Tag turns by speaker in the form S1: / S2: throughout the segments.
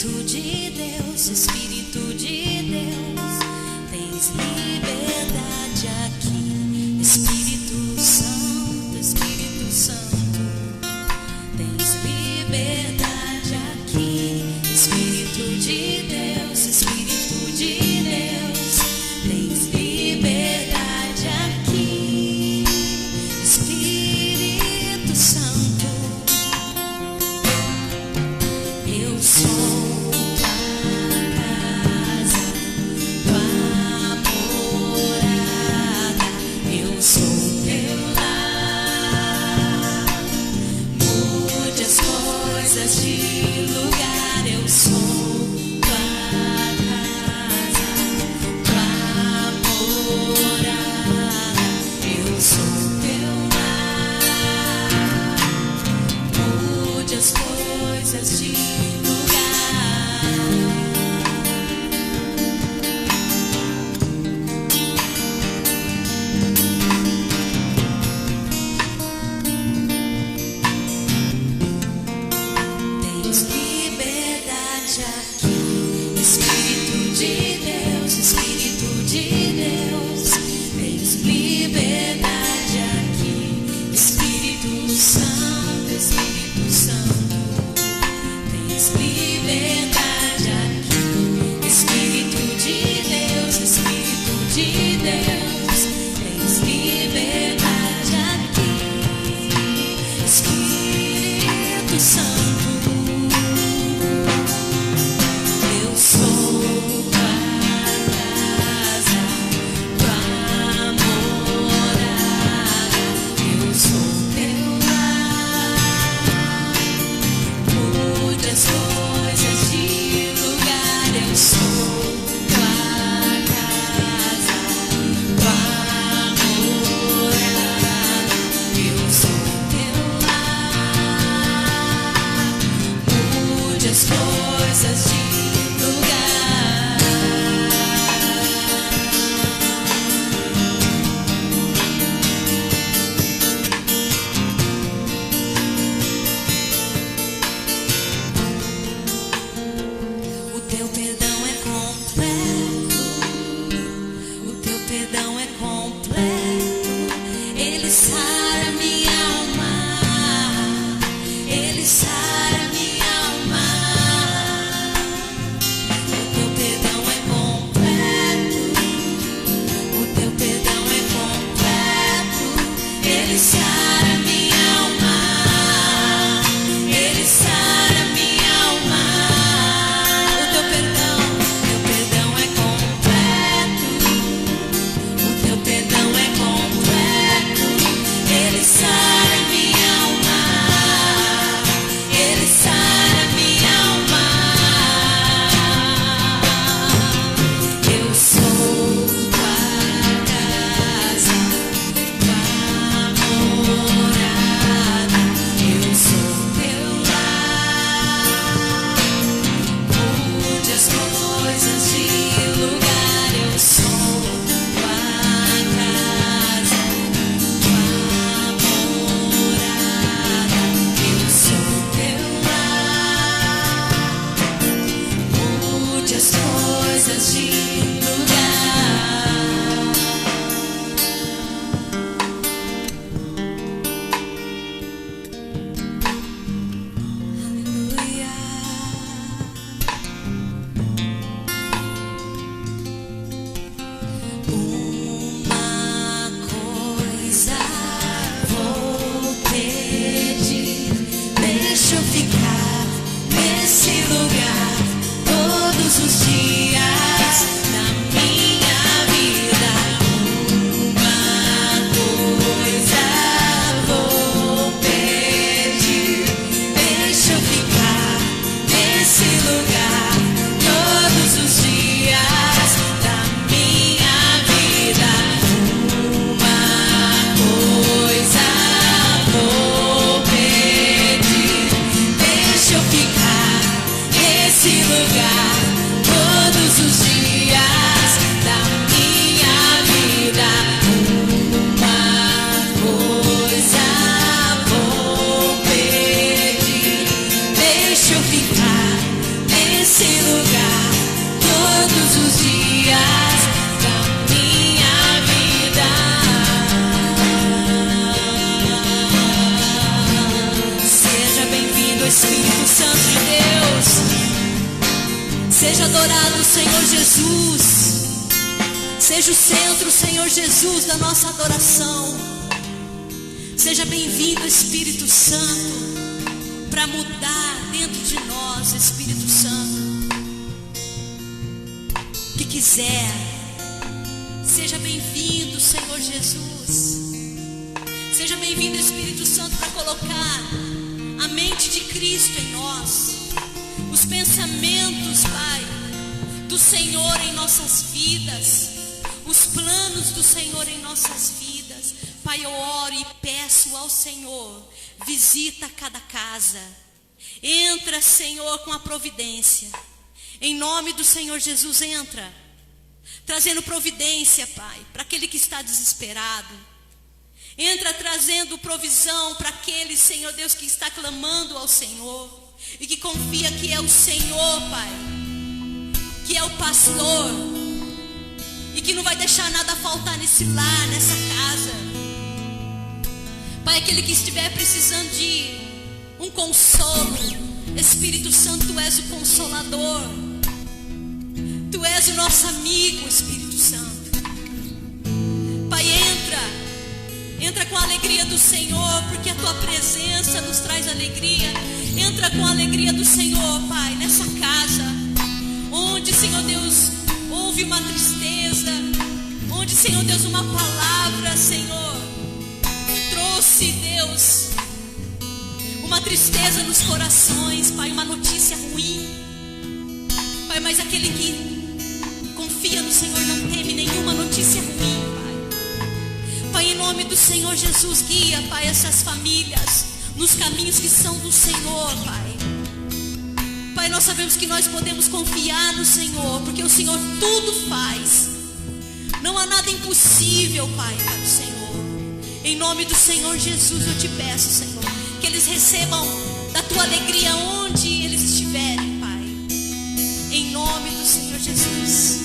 S1: Espírito de Deus, Espírito de Deus, tens liberdade aqui. Espírito Santo, Espírito Santo, tens liberdade aqui. Espírito de Deus, Espírito de Deus, tens liberdade aqui. Espírito Santo, eu sou tua casa, tua morada, eu sou teu lar. Mude as coisas de lugar, eu sou tua casa, tua morada, eu sou teu lar. Mude as coisas de lugar. Tens liberdade aqui. Espírito de Deus, Espírito de Deus, tens liberdade aqui. Espírito Santo, Espírito Santo, tens liberdade aqui. Espírito de Deus, Espírito de Deus, tens liberdade aqui. Espírito Santo, eu sou tua casa, tua morada, eu sou teu lar. Mude as coisas de lugar, eu sou tua casa, tua morada, eu sou teu lar. Mude as coisas de lugar. O teu perdão é completo, o teu perdão é completo. Ele sara minha alma, ele sara minha alma. O teu perdão é completo, o teu perdão é completo. Ele sara minha alma, ele sara minha alma. O teu perdão é completo, o teu perdão é completo. Ele sara minha alma, ele sara minha alma. Eu sou tua casa, tua morada, eu sou teu lar. Mude as coisas de lugar, eu sou tua casa, tua morada, eu sou teu lar. Mude as coisas de lugar. Uma coisa vou pedir, deixa eu ficar nesse lugar todos os dias da minha vida. Uma coisa vou pedir, deixa eu ficar nesse lugar todos os dias da minha vida. Uma coisa vou pedir, deixa eu ficar nesse lugar todos os dias da minha vida. Uma coisa vou pedir, deixa eu ficar nesse Seja adorado, Senhor Jesus. Seja o centro, Senhor Jesus, da nossa adoração. Seja bem-vindo, Espírito Santo, para mudar dentro de nós, Espírito Santo. O que quiser, seja bem-vindo, Senhor Jesus. Seja bem-vindo, Espírito Santo, para colocar a mente de Cristo em nós, os pensamentos, Pai, do Senhor em nossas vidas, os planos do Senhor em nossas vidas. Pai, eu oro e peço ao Senhor, visita cada casa, entra, Senhor, com a providência, em nome do Senhor Jesus, entra, trazendo providência, Pai, para aquele que está desesperado, entra trazendo provisão para aquele, Senhor Deus, que está clamando ao Senhor, e que confia que é o Senhor, Pai, que é o pastor, e que não vai deixar nada faltar nesse lar, nessa casa. Pai, aquele que estiver precisando de um consolo, Espírito Santo, Tu és o Consolador, Tu és o nosso amigo, Espírito Santo. Pai, entra com a alegria do Senhor, porque a Tua presença nos traz alegria. Entra com a alegria do Senhor, Pai, nessa casa, onde, Senhor Deus, houve uma tristeza, onde, Senhor Deus, uma palavra, Senhor, trouxe, Deus, uma tristeza nos corações, Pai, uma notícia ruim, Pai, mas aquele que confia no Senhor não teme nenhuma notícia ruim, Pai. Pai, em nome do Senhor Jesus, guia, Pai, essas famílias nos caminhos que são do Senhor, Pai. Pai, nós sabemos que nós podemos confiar no Senhor, porque o Senhor tudo faz. Não há nada impossível, Pai, para o Senhor. Em nome do Senhor Jesus, eu te peço, Senhor, que eles recebam da Tua alegria onde eles estiverem, Pai. Em nome do Senhor Jesus.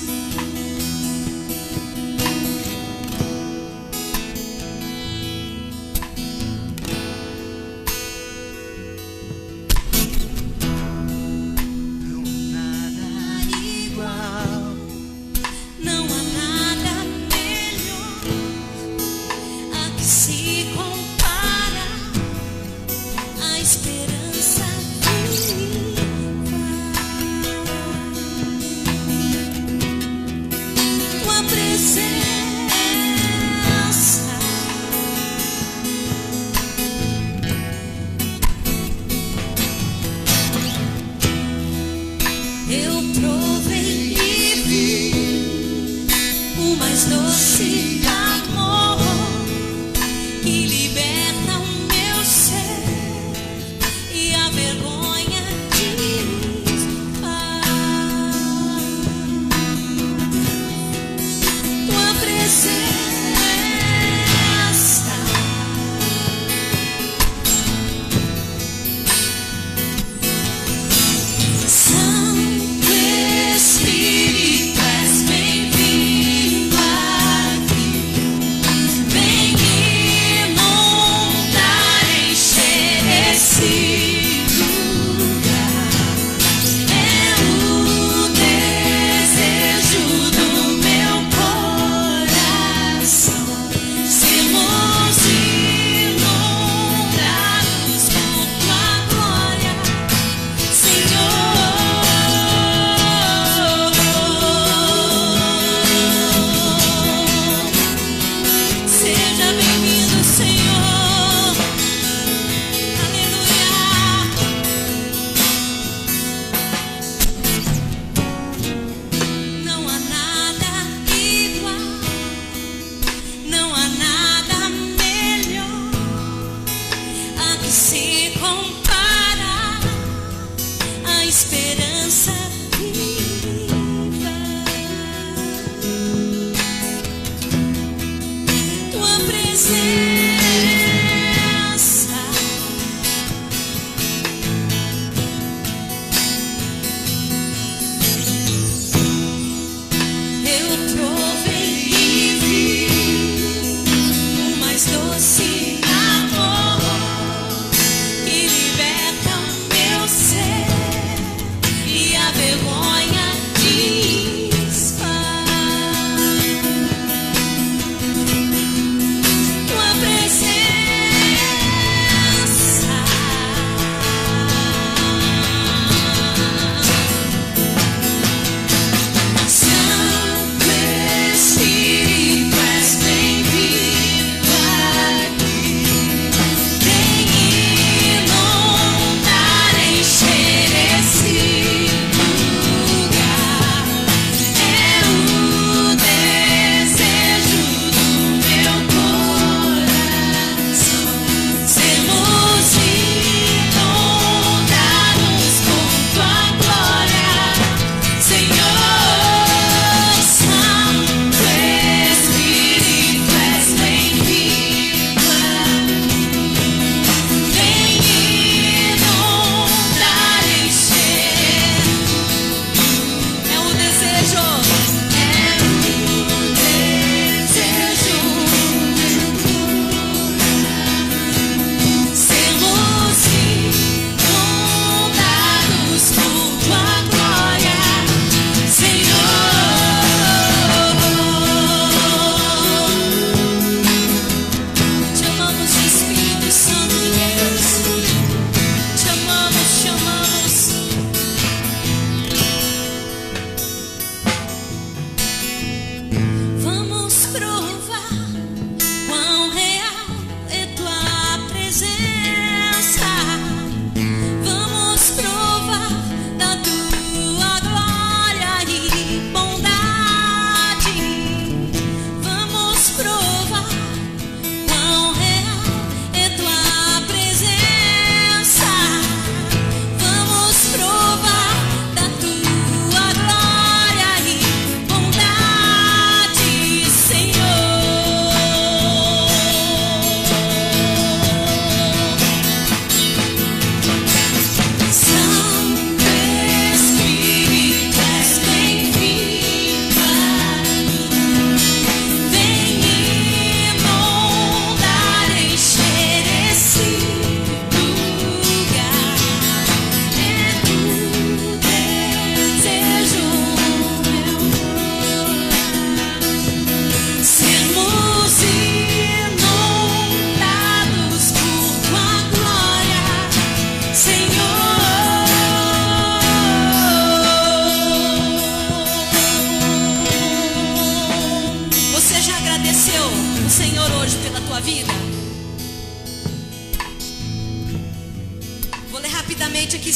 S2: Santo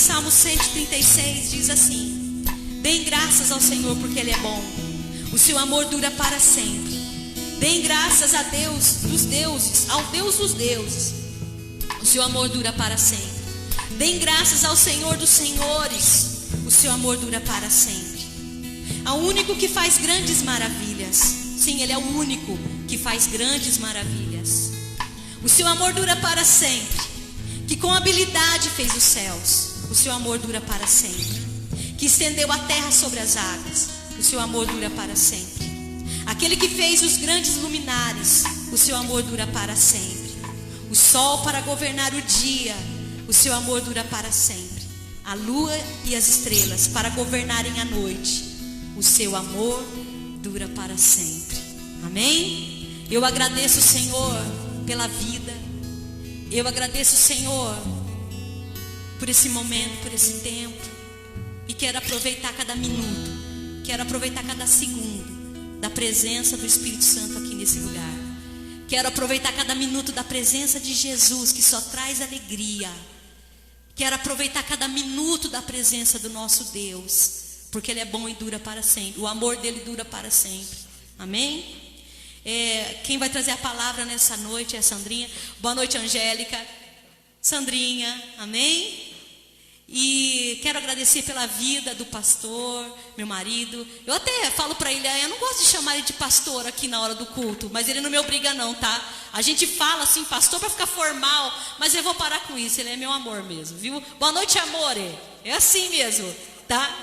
S1: Salmo 136 diz assim: deem graças ao Senhor porque Ele é bom, o seu amor dura para sempre. Deem graças a Deus dos deuses, ao Deus dos deuses, o seu amor dura para sempre. Deem graças ao Senhor dos senhores, o seu amor dura para sempre. Ao único que faz grandes maravilhas. Sim, Ele é o único que faz grandes maravilhas. O seu amor dura para sempre. Que com habilidade fez os céus, o seu amor dura para sempre. Que estendeu a terra sobre as águas, o seu amor dura para sempre. Aquele que fez os grandes luminares, o seu amor dura para sempre. O sol para governar o dia, o seu amor dura para sempre. A lua e as estrelas para governarem a noite, o seu amor dura para sempre. Amém? Eu agradeço, Senhor, pela vida. Eu agradeço, Senhor, por esse momento, por esse tempo. E quero aproveitar cada minuto, quero aproveitar cada segundo da presença do Espírito Santo aqui nesse lugar. Quero aproveitar cada minuto da presença de Jesus, que só traz alegria. Quero aproveitar cada minuto da presença do nosso Deus, porque Ele é bom e dura para sempre. O amor dele dura para sempre. Amém? Quem vai trazer a palavra nessa noite é a Sandrinha. Boa noite, Angélica. Sandrinha, amém? E quero agradecer pela vida do pastor, meu marido. Eu até falo para ele, eu não gosto de chamar ele de pastor aqui na hora do culto, mas ele não me obriga não, tá? A gente fala assim, pastor, para ficar formal, mas eu vou parar com isso, ele é meu amor mesmo, viu? Boa noite, amore. É assim mesmo, tá?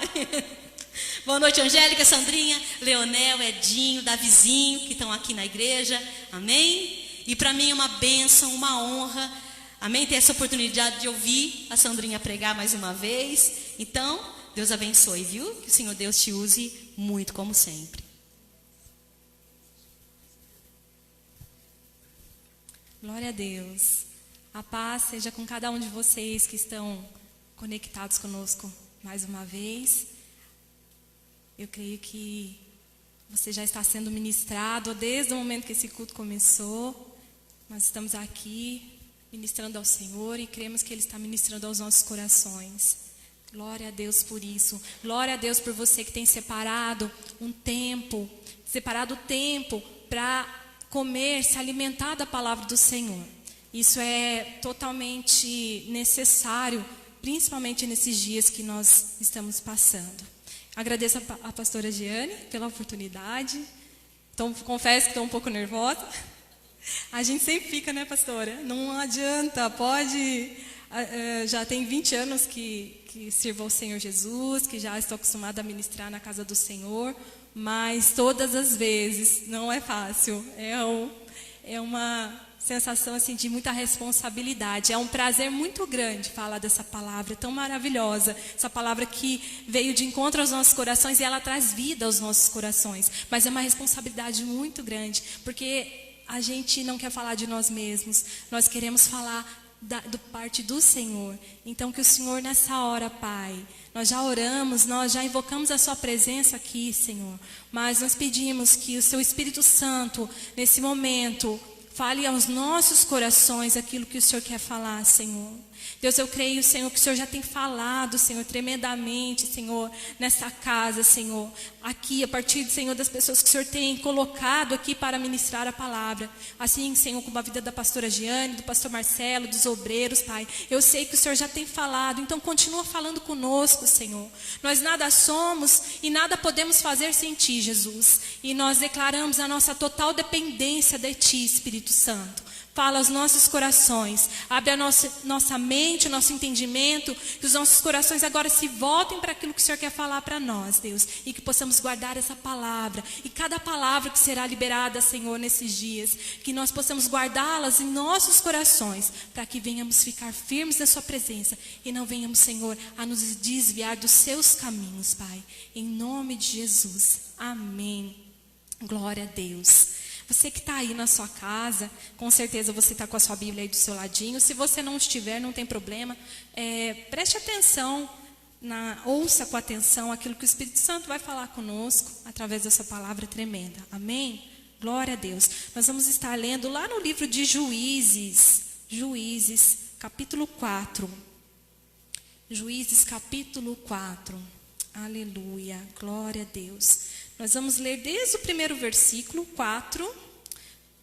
S1: Boa noite, Angélica, Sandrinha, Leonel, Edinho, Davizinho, que estão aqui na igreja, amém? E para mim é uma bênção, uma honra, amém? Ter essa oportunidade de ouvir a Sandrinha pregar mais uma vez. Então, Deus abençoe, viu? Que o Senhor Deus te use muito, como sempre.
S2: Glória a Deus. A paz seja com cada um de vocês que estão conectados conosco mais uma vez. Eu creio que você já está sendo ministrado desde o momento que esse culto começou. Nós estamos aqui ministrando ao Senhor e cremos que Ele está ministrando aos nossos corações. Glória a Deus por isso. Glória a Deus por você que tem separado tempo para comer, se alimentar da palavra do Senhor. Isso é totalmente necessário, principalmente nesses dias que nós estamos passando. Agradeço a pastora Giane pela oportunidade. Então, confesso que estou um pouco nervosa. A gente sempre fica, né, pastora? Não adianta, pode... já tem 20 anos que sirvo ao Senhor Jesus, que já estou acostumada a ministrar na casa do Senhor, mas todas as vezes não é fácil. É uma sensação assim, de muita responsabilidade. É um prazer muito grande falar dessa palavra tão maravilhosa. Essa palavra que veio de encontro aos nossos corações e ela traz vida aos nossos corações. Mas é uma responsabilidade muito grande, porque a gente não quer falar de nós mesmos. Nós queremos falar do parte do Senhor. Então que o Senhor nessa hora, Pai, nós já oramos, nós já invocamos a sua presença aqui, Senhor, mas nós pedimos que o seu Espírito Santo nesse momento fale aos nossos corações aquilo que o Senhor quer falar, Senhor. Deus, eu creio, Senhor, que o Senhor já tem falado, Senhor, tremendamente, Senhor, nessa casa, Senhor. Aqui, a partir, Senhor, das pessoas que o Senhor tem colocado aqui para ministrar a palavra. Assim, Senhor, como a vida da pastora Giane, do pastor Marcelo, dos obreiros, Pai. Eu sei que o Senhor já tem falado, então continua falando conosco, Senhor. Nós nada somos e nada podemos fazer sem Ti, Jesus. E nós declaramos a nossa total dependência de Ti, Espírito Santo. Fala aos nossos corações, abre a nossa mente, o nosso entendimento, que os nossos corações agora se voltem para aquilo que o Senhor quer falar para nós, Deus, e que possamos guardar essa palavra, e cada palavra que será liberada, Senhor, nesses dias, que nós possamos guardá-las em nossos corações, para que venhamos ficar firmes na sua presença, e não venhamos, Senhor, a nos desviar dos seus caminhos, Pai, em nome de Jesus, amém, glória a Deus. Você que está aí na sua casa, com certeza você está com a sua Bíblia aí do seu ladinho. Se você não estiver, não tem problema. Preste atenção, ouça com atenção aquilo que o Espírito Santo vai falar conosco através dessa palavra tremenda. Amém? Glória a Deus. Nós vamos estar lendo lá no livro de Juízes, capítulo 4. Juízes capítulo 4. Aleluia, glória a Deus. Nós vamos ler desde o primeiro versículo 4,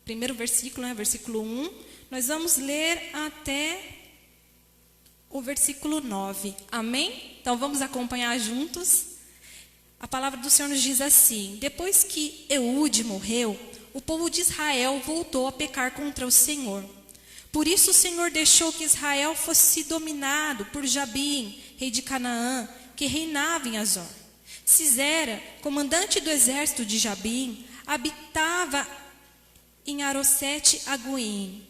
S2: primeiro versículo, versículo 1. Nós vamos ler até o versículo 9. Amém? Então vamos acompanhar juntos. A palavra do Senhor nos diz assim: depois que Eude morreu, o povo de Israel voltou a pecar contra o Senhor. Por isso o Senhor deixou que Israel fosse dominado por Jabim, rei de Canaã, que reinava em Azor. Sisera, comandante do exército de Jabim, habitava em Arosete-Agoim.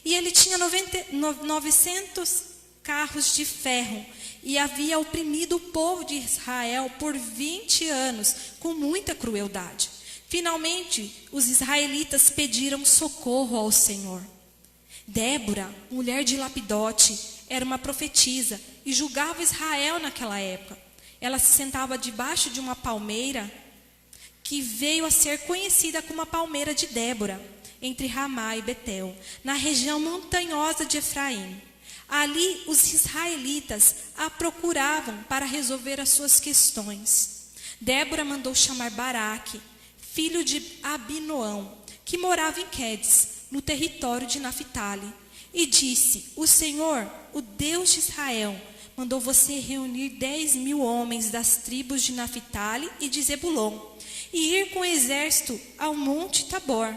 S2: E ele tinha 900 carros de ferro e havia oprimido o povo de Israel por 20 anos, com muita crueldade. Finalmente, os israelitas pediram socorro ao Senhor. Débora, mulher de Lapidote, era uma profetisa e julgava Israel naquela época. Ela se sentava debaixo de uma palmeira que veio a ser conhecida como a palmeira de Débora, entre Ramá e Betel, na região montanhosa de Efraim. Ali os israelitas a procuravam para resolver as suas questões. Débora mandou chamar Baraque, filho de Abinoão, que morava em Quedes, no território de Naphtali, e disse: o Senhor, o Deus de Israel, mandou você reunir 10.000 homens das tribos de Naphtali e de Zebulon, e ir com o exército ao monte Tabor.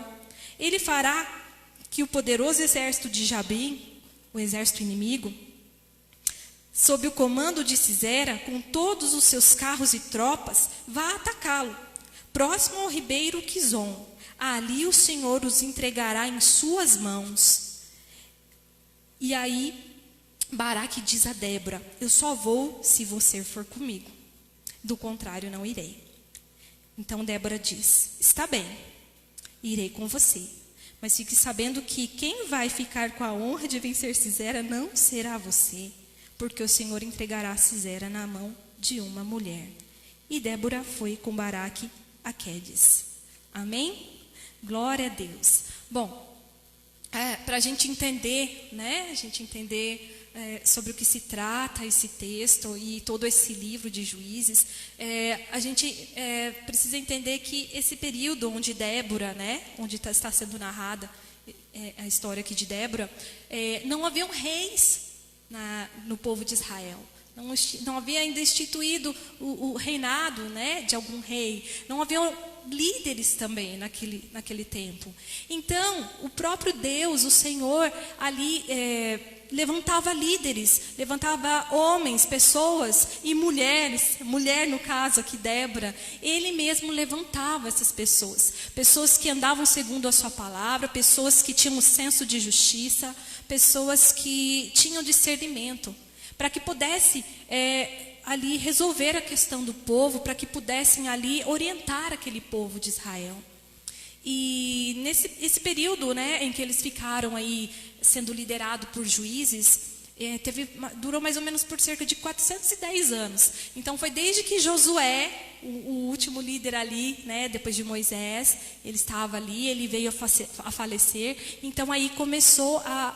S2: Ele fará que o poderoso exército de Jabim, o exército inimigo, sob o comando de Sisera, com todos os seus carros e tropas, vá atacá-lo, próximo ao ribeiro Quizon. Ali o Senhor os entregará em suas mãos. E aí Baraque diz a Débora: eu só vou se você for comigo, do contrário não irei. Então Débora diz: está bem, irei com você, mas fique sabendo que quem vai ficar com a honra de vencer Sisera não será você, porque o Senhor entregará Sisera na mão de uma mulher. E Débora foi com Baraque a Quedes. Amém? Glória a Deus. Bom, para a gente entender, né? A gente entender sobre o que se trata esse texto e todo esse livro de Juízes, a gente precisa entender que esse período onde Débora, né? Onde está sendo narrada a história aqui de Débora, não haviam reis no povo de Israel. Não havia ainda instituído o reinado, né, de algum rei. Não haviam líderes também naquele tempo. Então, o próprio Deus, o Senhor, ali levantava líderes, levantava homens, pessoas e mulheres. Mulher, no caso aqui, Débora. Ele mesmo levantava essas pessoas. Pessoas que andavam segundo a sua palavra, pessoas que tinham um senso de justiça, pessoas que tinham discernimento, para que pudesse ali resolver a questão do povo, para que pudessem ali orientar aquele povo de Israel. E esse período, né, em que eles ficaram aí sendo liderados por juízes, durou mais ou menos por cerca de 410 anos. Então foi desde que Josué, o último líder ali, né, depois de Moisés, ele estava ali, ele veio a falecer. Então aí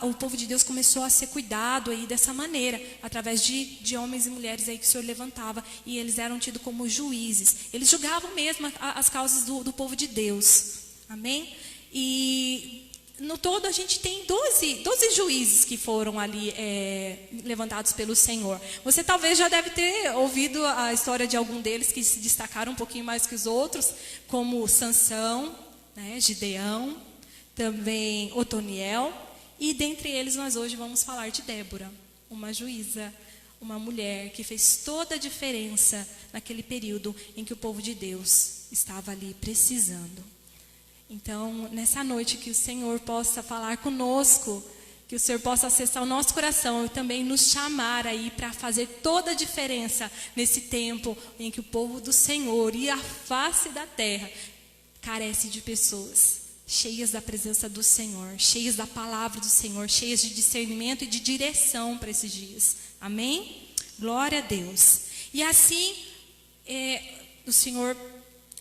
S2: o povo de Deus começou a ser cuidado aí dessa maneira, através de homens e mulheres aí que o Senhor levantava, e eles eram tidos como juízes. Eles julgavam mesmo as causas do povo de Deus. Amém? E no todo a gente tem 12 juízes que foram ali levantados pelo Senhor. Você talvez já deve ter ouvido a história de algum deles que se destacaram um pouquinho mais que os outros, como Sansão, né, Gideão, também Otoniel. E dentre eles nós hoje vamos falar de Débora, uma juíza, uma mulher que fez toda a diferença naquele período em que o povo de Deus estava ali precisando. Então, nessa noite, que o Senhor possa falar conosco, que o Senhor possa acessar o nosso coração e também nos chamar aí para fazer toda a diferença nesse tempo em que o povo do Senhor e a face da terra carece de pessoas cheias da presença do Senhor, cheias da palavra do Senhor, cheias de discernimento e de direção para esses dias. Amém? Glória a Deus. E assim, o Senhor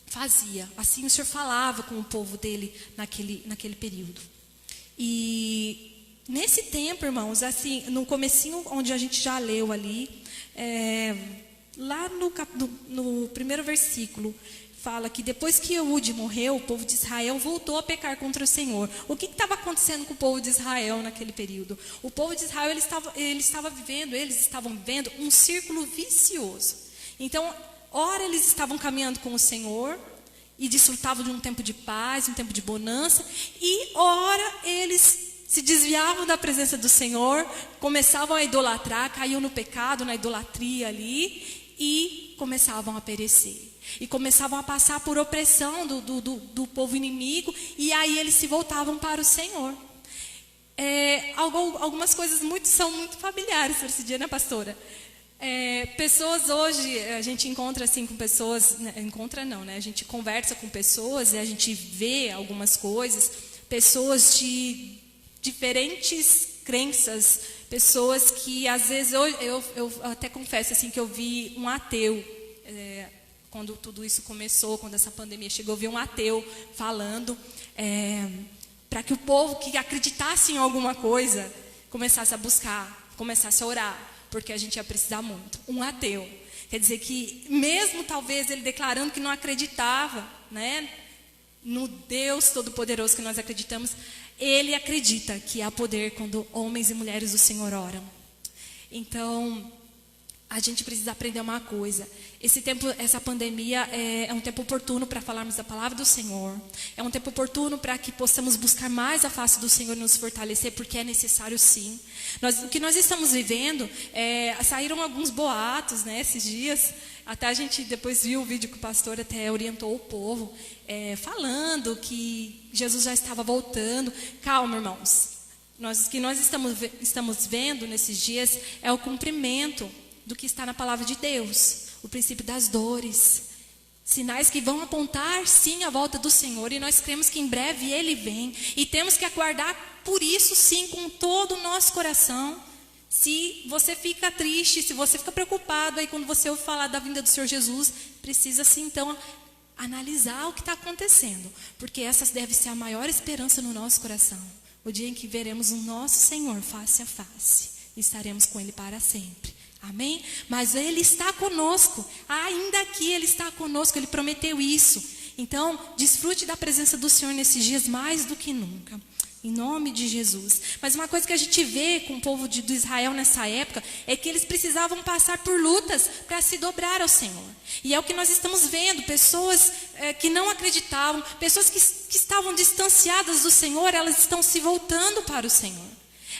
S2: fazia, assim o Senhor falava com o povo dele naquele período. E nesse tempo, irmãos, assim, no comecinho onde a gente já leu ali, Lá no primeiro versículo, fala que depois que Eude morreu, o povo de Israel voltou a pecar contra o Senhor. O que estava acontecendo com o povo de Israel naquele período? O povo de Israel eles estavam vivendo um círculo vicioso. Então, ora eles estavam caminhando com o Senhor e desfrutavam de um tempo de paz, um tempo de bonança, e ora eles se desviavam da presença do Senhor, começavam a idolatrar, caíam no pecado, na idolatria ali, e começavam a perecer. E começavam a passar por opressão do povo inimigo, e aí eles se voltavam para o Senhor. Algumas coisas são muito familiares para esse dia, né, pastora? Pessoas hoje, a gente encontra assim com pessoas, a gente conversa com pessoas e a gente vê algumas coisas, pessoas de diferentes crenças, pessoas que às vezes, eu até confesso assim que eu vi um ateu, quando tudo isso começou, quando essa pandemia chegou, eu vi um ateu falando para que o povo que acreditasse em alguma coisa começasse a buscar, começasse a orar, porque a gente ia precisar muito. Um ateu. Quer dizer que, mesmo talvez ele declarando que não acreditava, né, no Deus Todo-Poderoso que nós acreditamos, ele acredita que há poder quando homens e mulheres do Senhor oram. Então, a gente precisa aprender uma coisa. Esse tempo, essa pandemia é um tempo oportuno para falarmos da palavra do Senhor. É um tempo oportuno para que possamos buscar mais a face do Senhor e nos fortalecer, porque é necessário sim. O que nós estamos vivendo, saíram alguns boatos, né, esses dias. Até a gente depois viu o vídeo que o pastor até orientou o povo, falando que Jesus já estava voltando. Calma, irmãos. O que nós estamos vendo nesses dias é o cumprimento do que está na palavra de Deus, o princípio das dores, sinais que vão apontar sim a volta do Senhor, e nós cremos que em breve Ele vem, e temos que aguardar por isso sim, com todo o nosso coração. Se você fica triste, se você fica preocupado, aí quando você ouve falar da vinda do Senhor Jesus, precisa sim então analisar o que está acontecendo, porque essa deve ser a maior esperança no nosso coração, o dia em que veremos o nosso Senhor face a face, e estaremos com Ele para sempre. Amém? Mas Ele está conosco, ainda aqui Ele está conosco, Ele prometeu isso. Então, desfrute da presença do Senhor nesses dias mais do que nunca, em nome de Jesus. Mas uma coisa que a gente vê com o povo de Israel nessa época, é que eles precisavam passar por lutas para se dobrar ao Senhor. E é o que nós estamos vendo, pessoas que não acreditavam, pessoas que estavam distanciadas do Senhor, elas estão se voltando para o Senhor.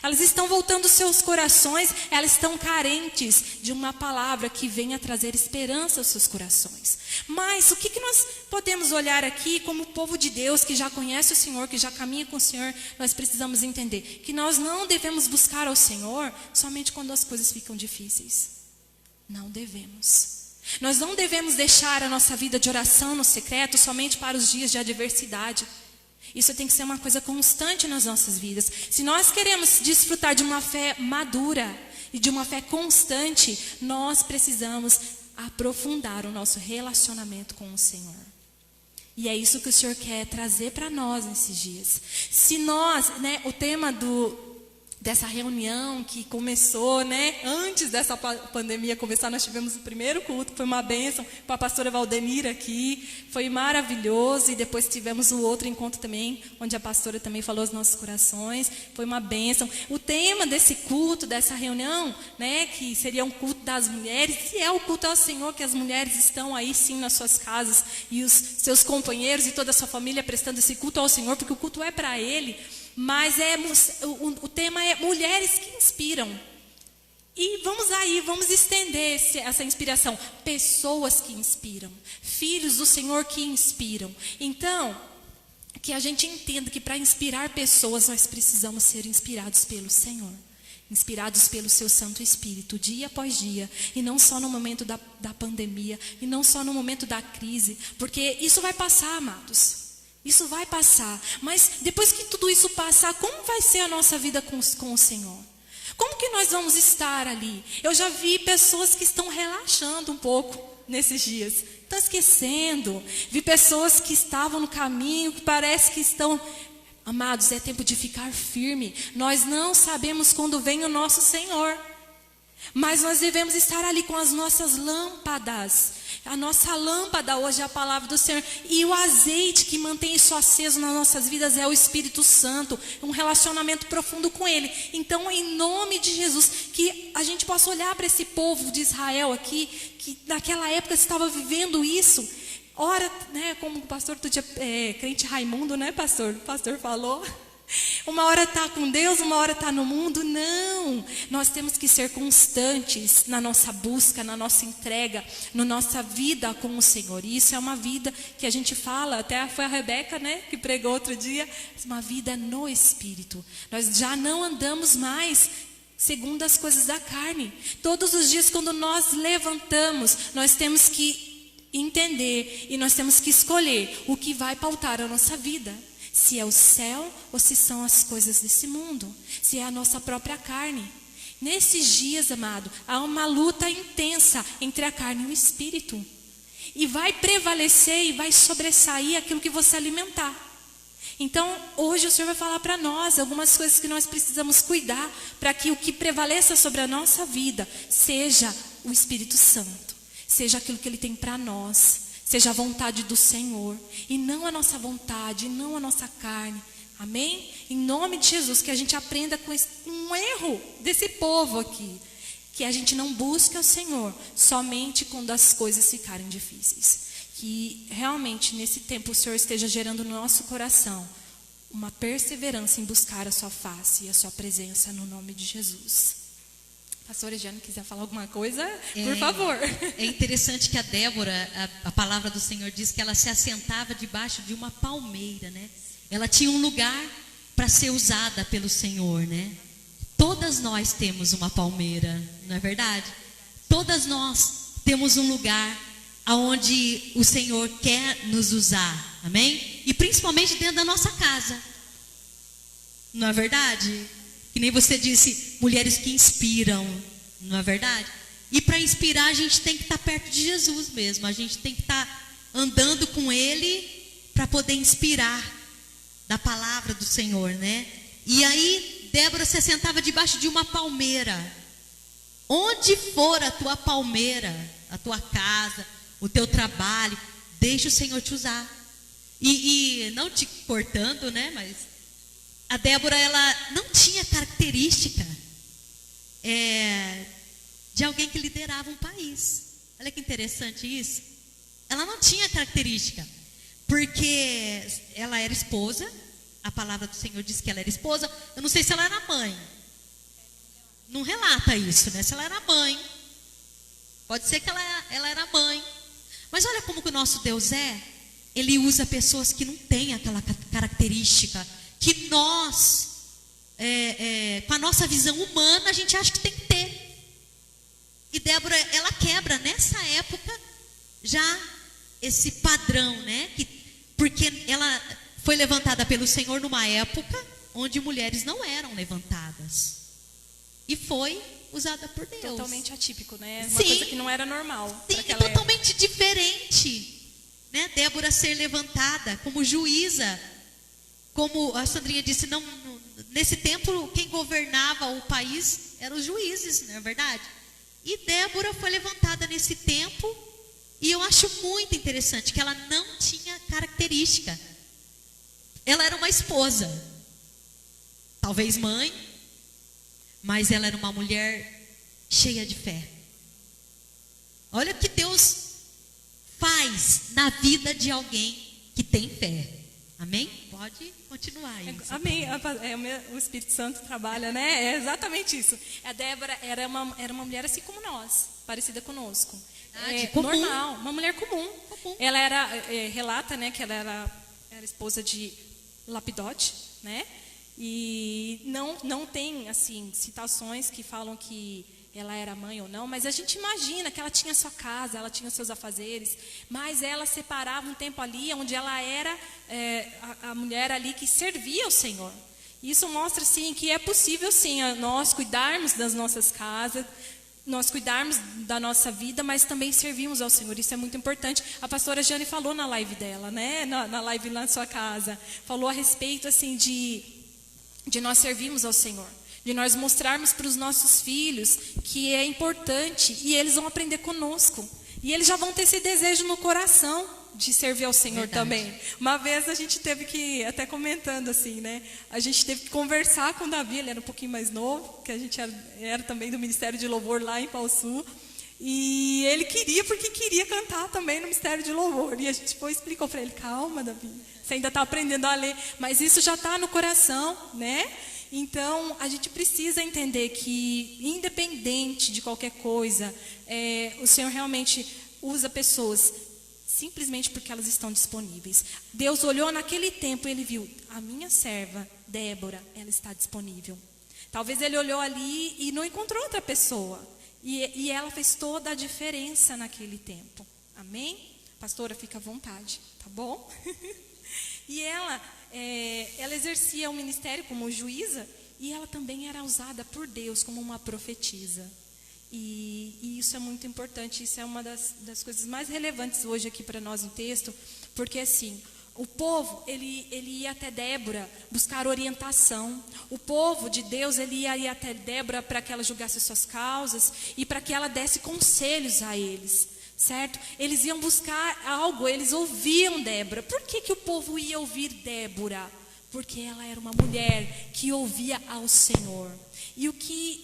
S2: Elas estão voltando seus corações, elas estão carentes de uma palavra que venha trazer esperança aos seus corações. Mas o que nós podemos olhar aqui como povo de Deus, que já conhece o Senhor, que já caminha com o Senhor, nós precisamos entender que nós não devemos buscar ao Senhor somente quando as coisas ficam difíceis. Não devemos. Nós não devemos deixar a nossa vida de oração no secreto somente para os dias de adversidade. Isso tem que ser uma coisa constante nas nossas vidas. Se nós queremos desfrutar de uma fé madura e de uma fé constante, nós precisamos aprofundar o nosso relacionamento com o Senhor. E é isso que o Senhor quer trazer para nós nesses dias. Se nós, o tema dessa reunião que começou, antes dessa pandemia começar, nós tivemos o primeiro culto, foi uma bênção, com a pastora Valdemira aqui, foi maravilhoso, e depois tivemos o outro encontro também, onde a pastora também falou aos nossos corações, foi uma bênção. O tema desse culto, dessa reunião, que seria um culto das mulheres, e é o culto ao Senhor, que as mulheres estão aí sim nas suas casas, e os seus companheiros e toda a sua família prestando esse culto ao Senhor, porque o culto é para Ele. Mas o tema é mulheres que inspiram. E vamos estender essa inspiração. Pessoas que inspiram. Filhos do Senhor que inspiram. Então, que a gente entenda que para inspirar pessoas, nós precisamos ser inspirados pelo Senhor. Inspirados pelo seu Santo Espírito, dia após dia. E não só no momento da pandemia. E não só no momento da crise. Porque isso vai passar, amados. Isso vai passar, mas depois que tudo isso passar, como vai ser a nossa vida com o Senhor? Como que nós vamos estar ali? Eu já vi pessoas que estão relaxando um pouco nesses dias, estão esquecendo. Vi pessoas que estavam no caminho, que parece que estão... Amados, é tempo de ficar firme. Nós não sabemos quando vem o nosso Senhor. Mas nós devemos estar ali com as nossas lâmpadas. A nossa lâmpada hoje é a palavra do Senhor. E o azeite que mantém isso aceso nas nossas vidas é o Espírito Santo. Um relacionamento profundo com Ele. Então, em nome de Jesus, que a gente possa olhar para esse povo de Israel aqui, que naquela época estava vivendo isso. Ora, né, como o pastor do dia, crente Raimundo, né, pastor? O pastor falou. Uma hora está com Deus, uma hora está no mundo. Não, nós temos que ser constantes na nossa busca, na nossa entrega, na nossa vida com o Senhor. E isso é uma vida que a gente fala, até foi a Rebeca, né, que pregou outro dia, uma vida no Espírito. Nós já não andamos mais segundo as coisas da carne. Todos os dias quando nós levantamos, nós temos que entender e nós temos que escolher o que vai pautar a nossa vida. Se é o céu ou se são as coisas desse mundo. Se é a nossa própria carne. Nesses dias, amado, há uma luta intensa entre a carne e o espírito. E vai prevalecer e vai sobressair aquilo que você alimentar. Então, hoje o Senhor vai falar para nós algumas coisas que nós precisamos cuidar para que o que prevaleça sobre a nossa vida seja o Espírito Santo. Seja aquilo que Ele tem para nós. Seja a vontade do Senhor, e não a nossa vontade, e não a nossa carne. Amém? Em nome de Jesus, que a gente aprenda com um erro desse povo aqui. Que a gente não busque o Senhor somente quando as coisas ficarem difíceis. Que realmente nesse tempo o Senhor esteja gerando no nosso coração uma perseverança em buscar a sua face e a sua presença no nome de Jesus. Pastora Jane, quiser falar alguma coisa, por favor.
S3: É interessante que a Débora, a palavra do Senhor diz que ela se assentava debaixo de uma palmeira, né? Ela tinha um lugar para ser usada pelo Senhor, né? Todas nós temos uma palmeira, não é verdade? Todas nós temos um lugar aonde o Senhor quer nos usar, amém? E principalmente dentro da nossa casa, não é verdade? Que nem você disse, mulheres que inspiram, não é verdade? E para inspirar a gente tem que estar perto de Jesus mesmo. A gente tem que estar andando com Ele para poder inspirar da palavra do Senhor, né? E aí Débora se sentava debaixo de uma palmeira. Onde for a tua palmeira, a tua casa, o teu trabalho, deixa o Senhor te usar. E não te cortando, né? Mas a Débora, ela não tinha característica de alguém que liderava um país. Olha que interessante isso. Ela não tinha característica, porque ela era esposa. A palavra do Senhor diz que ela era esposa. Eu não sei se ela era mãe. Não relata isso, né? Se ela era mãe. Pode ser que ela era mãe. Mas olha como que o nosso Deus é. Ele usa pessoas que não têm aquela característica que nós, com a nossa visão humana, a gente acha que tem que ter. E Débora, ela quebra nessa época já esse padrão, né? Porque ela foi levantada pelo Senhor numa época onde mulheres não eram levantadas. E foi usada por Deus.
S2: Totalmente atípico, né? Uma
S3: Sim.
S2: coisa que não era normal.
S3: Sim, totalmente diferente, né? Débora ser levantada como juíza. Como a Sandrinha disse, nesse tempo quem governava o país eram os juízes, não é verdade? E Débora foi levantada nesse tempo, e eu acho muito interessante que ela não tinha característica. Ela era uma esposa, talvez mãe, mas ela era uma mulher cheia de fé. Olha o que Deus faz na vida de alguém que tem fé. Amém? Pode continuar aí.
S2: Amém. O Espírito Santo trabalha, né? É exatamente isso. A Débora era uma mulher assim como nós, parecida conosco.
S3: Comum.
S2: Normal, uma mulher comum. Ela era, relata, né, que ela era esposa de Lapidote, né? E não tem, assim, citações que falam que ela era mãe ou não, mas a gente imagina que ela tinha sua casa, ela tinha seus afazeres, mas ela separava um tempo ali onde ela era a mulher ali que servia ao Senhor. Isso mostra, sim, que é possível, sim, nós cuidarmos das nossas casas, nós cuidarmos da nossa vida, mas também servirmos ao Senhor. Isso é muito importante. A pastora Jane falou na live dela, né? Na live lá na sua casa, falou a respeito, assim, de nós servirmos ao Senhor. de nós mostrarmos para os nossos filhos que é importante e eles vão aprender conosco. E eles já vão ter esse desejo no coração de servir ao Senhor também. Uma vez a gente teve que, até comentando assim, né? A gente teve que conversar com o Davi, ele era um pouquinho mais novo, que a gente era também do Ministério de Louvor lá em Pau Sul. E ele porque queria cantar também no Ministério de Louvor. E a gente explicou para ele, calma, Davi, você ainda está aprendendo a ler, mas isso já está no coração, né? Então, a gente precisa entender que, independente de qualquer coisa, o Senhor realmente usa pessoas simplesmente porque elas estão disponíveis. Deus olhou naquele tempo e Ele viu, a minha serva, Débora, ela está disponível. Talvez Ele olhou ali e não encontrou outra pessoa. E ela fez toda a diferença naquele tempo. Amém? Pastora, fica à vontade, tá bom? E ela exercia o ministério como juíza e ela também era usada por Deus como uma profetisa. E isso é muito importante, isso é uma das coisas mais relevantes hoje aqui para nós no texto, porque assim, o povo, ele ia até Débora buscar orientação. O povo de Deus, ele ia até Débora para que ela julgasse suas causas e para que ela desse conselhos a eles. Certo? Eles iam buscar algo, eles ouviam Débora. Por que o povo ia ouvir Débora? Porque ela era uma mulher que ouvia ao Senhor. E o que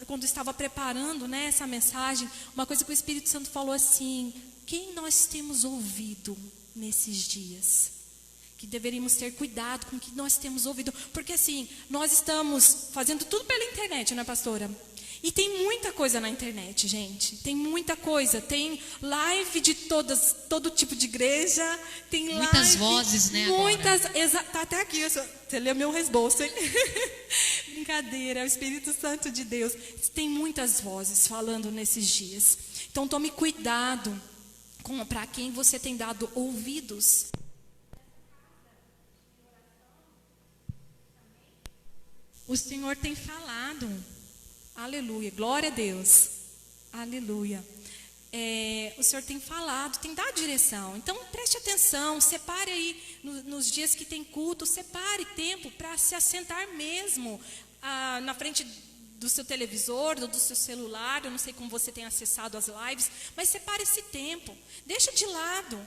S2: quando estava preparando, né, essa mensagem, uma coisa que o Espírito Santo falou assim: quem nós temos ouvido nesses dias? Que deveríamos ter cuidado com o que nós temos ouvido. Porque assim, nós estamos fazendo tudo pela internet, né, pastora? E tem muita coisa na internet, gente. Tem muita coisa. Tem live de todo tipo de igreja. Tem
S3: muitas
S2: live,
S3: vozes, né?
S2: Muitas. Tá até aqui. Você leu meu resboço, hein? Brincadeira. É o Espírito Santo de Deus. Tem muitas vozes falando nesses dias. Então tome cuidado para quem você tem dado ouvidos. O Senhor tem falado. Aleluia, glória a Deus, aleluia. O Senhor tem falado, tem dado direção. Então preste atenção, separe aí nos dias que tem culto, separe tempo para se assentar mesmo na frente do seu televisor, do seu celular. Eu não sei como você tem acessado as lives, mas separe esse tempo, deixa de lado.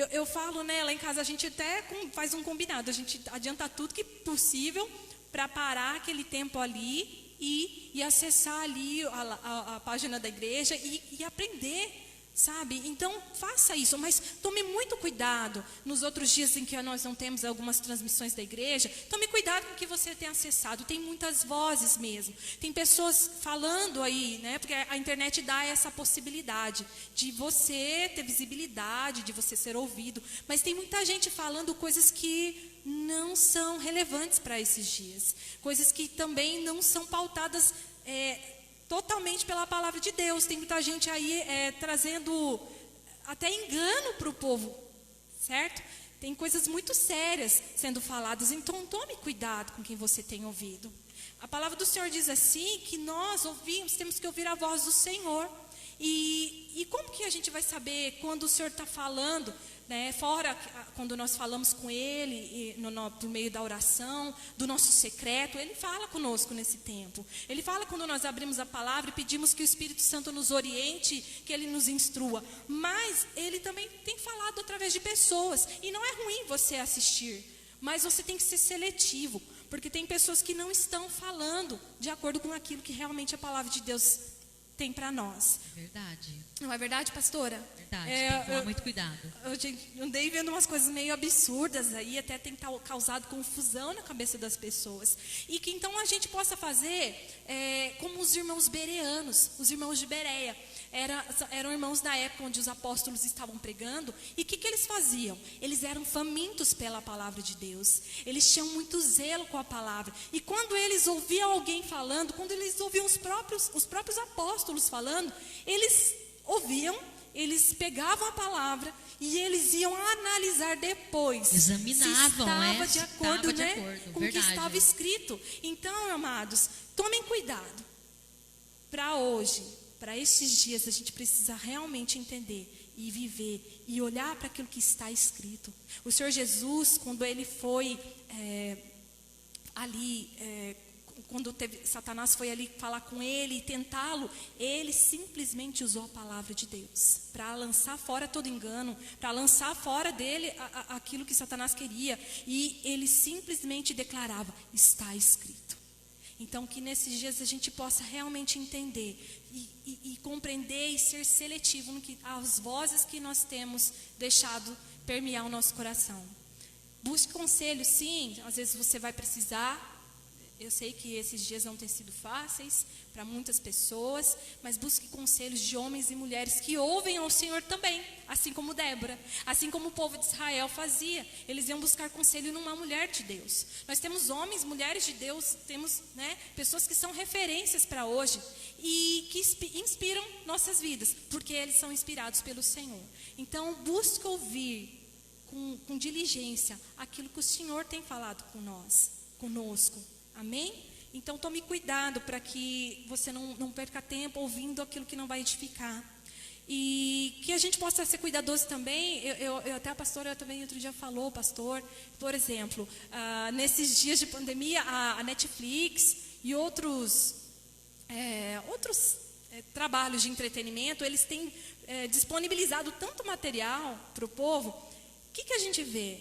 S2: Eu falo, né, lá em casa a gente até faz um combinado, a gente adianta tudo que possível para parar aquele tempo ali e acessar ali a página da igreja e aprender, sabe? Então, faça isso, mas tome muito cuidado nos outros dias em que nós não temos algumas transmissões da igreja. Tome cuidado com o que você tem acessado. Tem muitas vozes mesmo. Tem pessoas falando aí, né? Porque a internet dá essa possibilidade de você ter visibilidade, de você ser ouvido. Mas tem muita gente falando coisas que não são relevantes para esses dias. Coisas que também não são pautadas totalmente pela palavra de Deus. Tem muita gente aí trazendo até engano para o povo, certo? Tem coisas muito sérias sendo faladas. Então tome cuidado com quem você tem ouvido. A palavra do Senhor diz assim, que nós temos que ouvir a voz do Senhor. E como que a gente vai saber quando o Senhor está falando, né? Fora quando nós falamos com Ele por meio da oração, do nosso secreto, Ele fala conosco nesse tempo. Ele fala quando nós abrimos a palavra e pedimos que o Espírito Santo nos oriente, que Ele nos instrua. Mas Ele também tem falado através de pessoas. E não é ruim você assistir, mas você tem que ser seletivo, porque tem pessoas que não estão falando de acordo com aquilo que realmente a palavra de Deus tem para nós.
S3: Verdade.
S2: Não é verdade, pastora?
S3: Verdade, tem que tomar muito cuidado.
S2: Eu andei vendo umas coisas meio absurdas aí, até tem causado confusão na cabeça das pessoas. E que então a gente possa fazer como os irmãos bereanos, os irmãos de Bereia. Eram irmãos da época onde os apóstolos estavam pregando. E o que eles faziam? Eles eram famintos pela palavra de Deus. Eles tinham muito zelo com a palavra. E quando eles ouviam alguém falando, quando eles ouviam os próprios apóstolos falando, eles ouviam, eles pegavam a palavra e eles iam analisar depois.
S3: Examinavam,
S2: se estava de acordo,
S3: de acordo,
S2: com o que estava escrito. Então, amados, tomem cuidado. Para hoje, para estes dias, a gente precisa realmente entender e viver e olhar para aquilo que está escrito. O Senhor Jesus, quando Ele foi ali quando Satanás foi ali falar com ele e tentá-lo, ele simplesmente usou a palavra de Deus para lançar fora todo engano, para lançar fora dele aquilo que Satanás queria. E ele simplesmente declarava: está escrito. Então, que nesses dias a gente possa realmente entender e compreender e ser seletivo no que as vozes que nós temos deixado permear o nosso coração. Busque conselho, sim, às vezes você vai precisar. Eu sei que esses dias não têm sido fáceis para muitas pessoas, mas busque conselhos de homens e mulheres que ouvem ao Senhor também, assim como Débora, assim como o povo de Israel fazia. Eles iam buscar conselho numa mulher de Deus. Nós temos homens, mulheres de Deus, temos, pessoas que são referências para hoje e que inspiram nossas vidas, porque eles são inspirados pelo Senhor. Então, busque ouvir com diligência aquilo que o Senhor tem falado conosco. Amém? Então tome cuidado para que você não perca tempo ouvindo aquilo que não vai edificar. E que a gente possa ser cuidadoso também. Até a pastora também outro dia falou, pastor, por exemplo, nesses dias de pandemia, a Netflix e outros trabalhos de entretenimento, eles têm disponibilizado tanto material para o povo. O que a gente vê?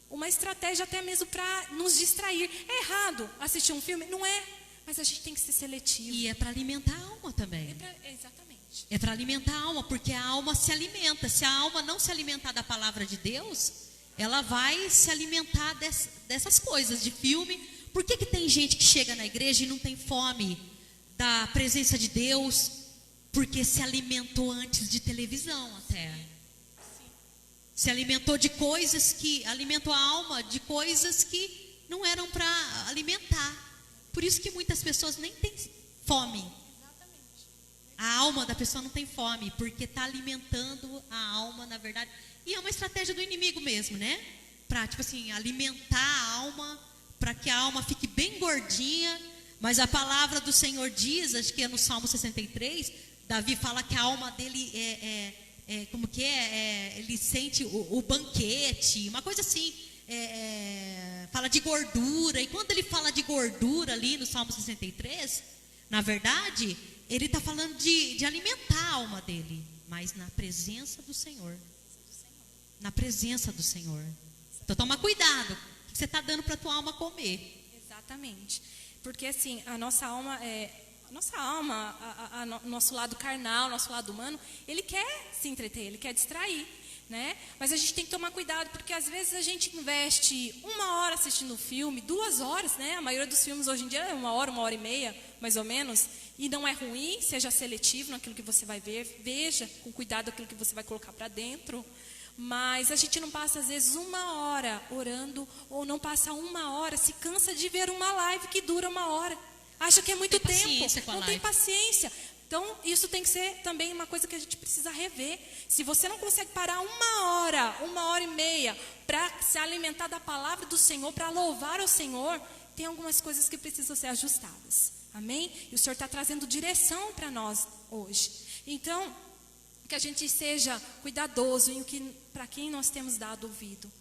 S2: Uma estratégia até mesmo para nos distrair. É errado assistir um filme? Não é. Mas a gente tem que ser seletivo.
S3: E é para alimentar a alma também.
S2: Exatamente.
S3: É para alimentar a alma, porque a alma se alimenta. Se a alma não se alimentar da palavra de Deus, ela vai se alimentar dessas coisas, de filme. Por que tem gente que chega na igreja e não tem fome da presença de Deus? Porque se alimentou antes de televisão até. Se alimentou de coisas que... alimentou a alma de coisas que não eram para alimentar. Por isso que muitas pessoas nem têm fome. A alma da pessoa não tem fome, porque está alimentando a alma, na verdade. E é uma estratégia do inimigo mesmo, né? Para, alimentar a alma, para que a alma fique bem gordinha. Mas a palavra do Senhor diz, acho que é no Salmo 63, Davi fala que a alma dele ele sente o banquete, uma coisa assim, fala de gordura. E quando ele fala de gordura ali no Salmo 63, na verdade, ele está falando de alimentar a alma dele, mas na presença do Senhor. Na presença do Senhor. Então toma cuidado, o que você está dando para a tua alma comer.
S2: Exatamente. Porque assim, a nossa alma nosso lado carnal, nosso lado humano, ele quer se entreter, ele quer distrair, né? Mas a gente tem que tomar cuidado, porque às vezes a gente investe 1 hora assistindo um filme, 2 horas, né? A maioria dos filmes hoje em dia é 1 hora, 1h30, mais ou menos. E não é ruim, seja seletivo naquilo que você vai ver, veja com cuidado aquilo que você vai colocar para dentro. Mas a gente não passa às vezes 1 hora orando, ou não passa 1 hora, se cansa de ver uma live que dura 1 hora. Acha que é muito tempo, não tem paciência. Então, isso tem que ser também uma coisa que a gente precisa rever. Se você não consegue parar 1 hora, 1h30, para se alimentar da palavra do Senhor, para louvar ao Senhor, tem algumas coisas que precisam ser ajustadas. Amém? E o Senhor está trazendo direção para nós hoje. Então, que a gente seja cuidadoso para quem nós temos dado ouvido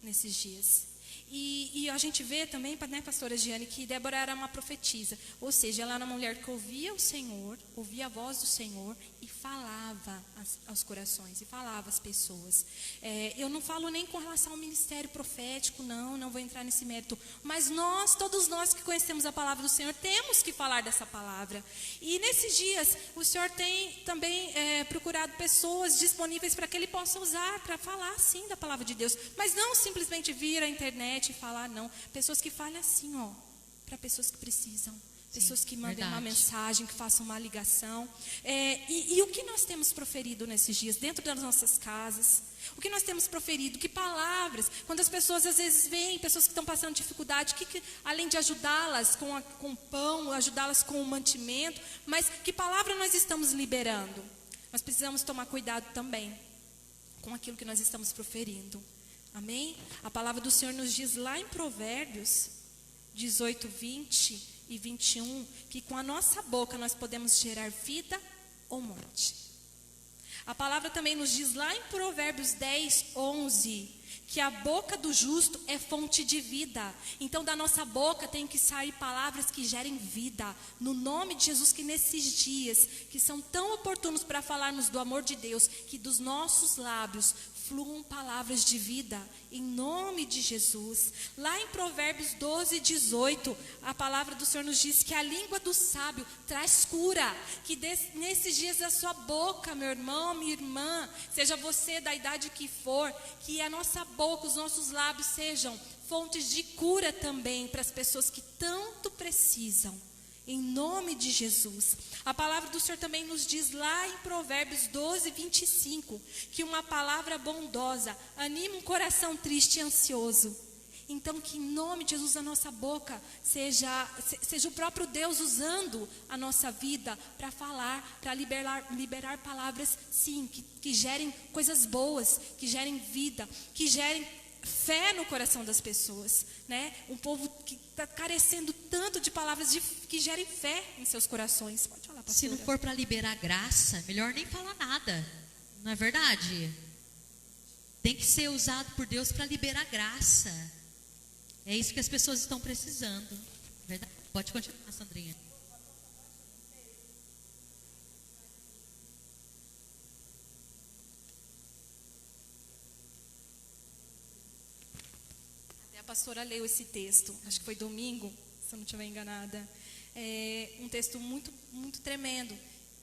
S2: nesses dias. E a gente vê também, né, pastora Giane, que Débora era uma profetisa. Ou seja, ela era uma mulher que ouvia o Senhor, ouvia a voz do Senhor e falava aos corações, e falava às pessoas. Eu não falo nem com relação ao ministério profético, não vou entrar nesse mérito. Mas todos nós que conhecemos a palavra do Senhor, temos que falar dessa palavra. E nesses dias, o Senhor tem também procurado pessoas disponíveis para que Ele possa usar, para falar sim da palavra de Deus. Mas não simplesmente vir à internet e falar, não. Pessoas que falem assim, para pessoas que precisam. Pessoas que mandem uma mensagem, que façam uma ligação. E o que nós temos proferido nesses dias, dentro das nossas casas? O que nós temos proferido? Que palavras? Quando as pessoas às vezes vêm, pessoas que estão passando dificuldade, além de ajudá-las com pão, ajudá-las com o mantimento, mas que palavra nós estamos liberando? Nós precisamos tomar cuidado também com aquilo que nós estamos proferindo. Amém? A palavra do Senhor nos diz lá em Provérbios 18, 20 e 21, que com a nossa boca nós podemos gerar vida ou morte. A palavra também nos diz lá em Provérbios 10, 11, que a boca do justo é fonte de vida. Então da nossa boca tem que sair palavras que gerem vida. No nome de Jesus, que nesses dias que são tão oportunos para falarmos do amor de Deus, que dos nossos lábios fluam palavras de vida, em nome de Jesus. Lá em Provérbios 12, 18, a palavra do Senhor nos diz que a língua do sábio traz cura, que nesses dias a sua boca, meu irmão, minha irmã, seja você da idade que for, que a nossa boca, os nossos lábios sejam fontes de cura também para as pessoas que tanto precisam. Em nome de Jesus. A palavra do Senhor também nos diz lá em Provérbios 12, 25, que uma palavra bondosa anima um coração triste e ansioso. Então que em nome de Jesus a nossa boca seja o próprio Deus usando a nossa vida para falar, para liberar palavras, sim, que gerem coisas boas, que gerem vida, que gerem fé no coração das pessoas, né? Um povo que está carecendo tanto de palavras que gerem fé em seus corações. Pode falar, pastora.
S3: Se não for para liberar graça, melhor nem falar nada. Não é verdade? Tem que ser usado por Deus para liberar graça. É isso que as pessoas estão precisando. Verdade? Pode continuar, Sandrinha.
S2: A pastora leu esse texto, acho que foi domingo, se eu não estiver enganada. É um texto muito, muito tremendo,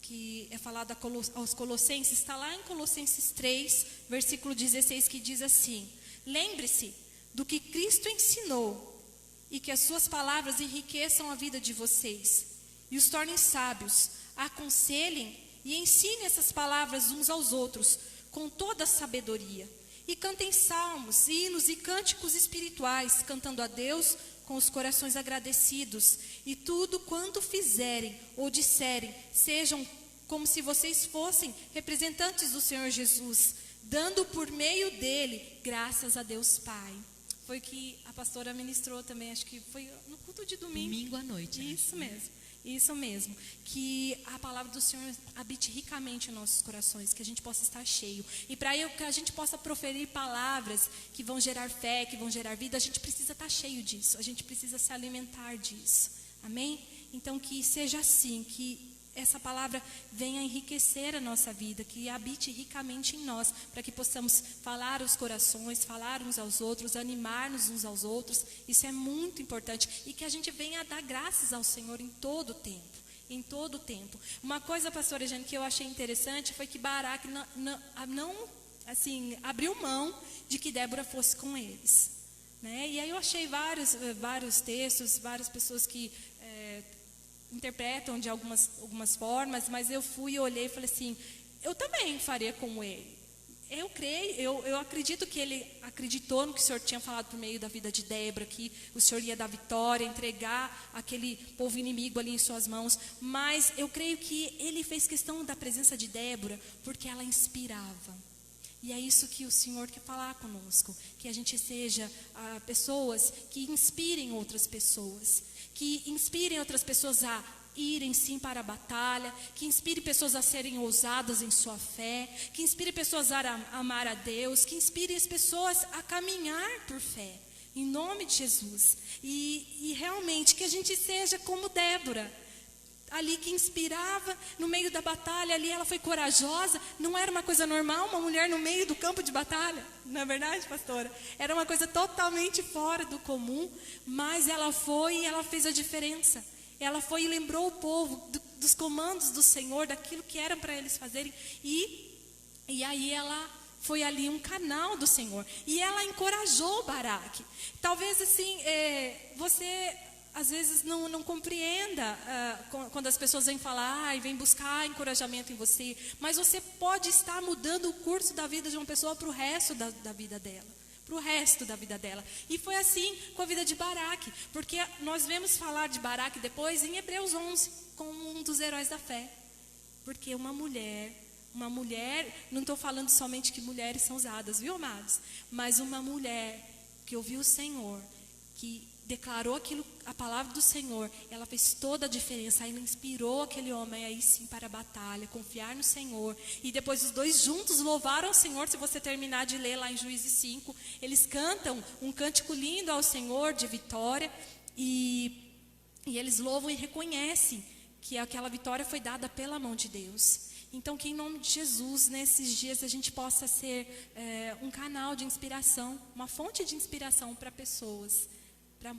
S2: que é falado aos Colossenses. Está lá em Colossenses 3, versículo 16, que diz assim: lembre-se do que Cristo ensinou e que as suas palavras enriqueçam a vida de vocês e os tornem sábios. Aconselhem e ensinem essas palavras uns aos outros com toda a sabedoria. E cantem salmos, hinos e cânticos espirituais, cantando a Deus com os corações agradecidos. E tudo quanto fizerem ou disserem, sejam como se vocês fossem representantes do Senhor Jesus, dando por meio dele graças a Deus Pai. Foi o que a pastora ministrou também, acho que foi no culto de domingo.
S3: Domingo à noite.
S2: Isso mesmo. Isso mesmo, que a palavra do Senhor habite ricamente em nossos corações, que a gente possa estar cheio. E para que a gente possa proferir palavras que vão gerar fé, que vão gerar vida, a gente precisa estar cheio disso, a gente precisa se alimentar disso. Amém? Então que seja assim, que essa palavra venha enriquecer a nossa vida, que habite ricamente em nós, para que possamos falar aos corações, falar uns aos outros, animar-nos uns aos outros. Isso é muito importante. E que a gente venha a dar graças ao Senhor em todo o tempo. Em todo o tempo. Uma coisa, pastora Jane, que eu achei interessante foi que Baraque não abriu mão de que Débora fosse com eles. Né? E aí eu achei vários textos, várias pessoas que interpretam de algumas formas, mas eu fui e olhei e falei assim, eu também faria como ele. Eu creio, eu acredito que ele acreditou no que o Senhor tinha falado por meio da vida de Débora, que o Senhor ia dar vitória, entregar aquele povo inimigo ali em suas mãos, mas eu creio que ele fez questão da presença de Débora, porque ela inspirava. E é isso que o Senhor quer falar conosco, que a gente seja pessoas que inspirem outras pessoas, que inspirem outras pessoas a irem sim para a batalha, que inspire pessoas a serem ousadas em sua fé, que inspire pessoas a amar a Deus, que inspire as pessoas a caminhar por fé, em nome de Jesus. E realmente que a gente seja como Débora, ali que inspirava no meio da batalha, ali ela foi corajosa, não era uma coisa normal, uma mulher no meio do campo de batalha, não é verdade, pastora? Era uma coisa totalmente fora do comum, mas ela foi e ela fez a diferença. Ela foi e lembrou o povo dos comandos do Senhor, daquilo que era para eles fazerem, e aí ela foi ali um canal do Senhor, e ela encorajou Baraque. Talvez assim, você às vezes não compreenda quando as pessoas vêm falar e vêm buscar encorajamento em você, mas você pode estar mudando o curso da vida de uma pessoa para o resto da vida dela. Para o resto da vida dela. E foi assim com a vida de Baraque, porque nós vemos falar de Baraque depois em Hebreus 11, como um dos heróis da fé. Porque uma mulher, não estou falando somente que mulheres são usadas, viu, amados? Mas uma mulher que ouviu o Senhor, que declarou aquilo, a palavra do Senhor, ela fez toda a diferença. Aí ela inspirou aquele homem aí sim para a batalha, confiar no Senhor. E depois os dois juntos louvaram ao Senhor. Se você terminar de ler lá em Juízes 5, eles cantam um cântico lindo ao Senhor de vitória. E eles louvam e reconhecem que aquela vitória foi dada pela mão de Deus. Então, que em nome de Jesus, nesses dias, a gente possa ser um canal de inspiração, uma fonte de inspiração para pessoas, para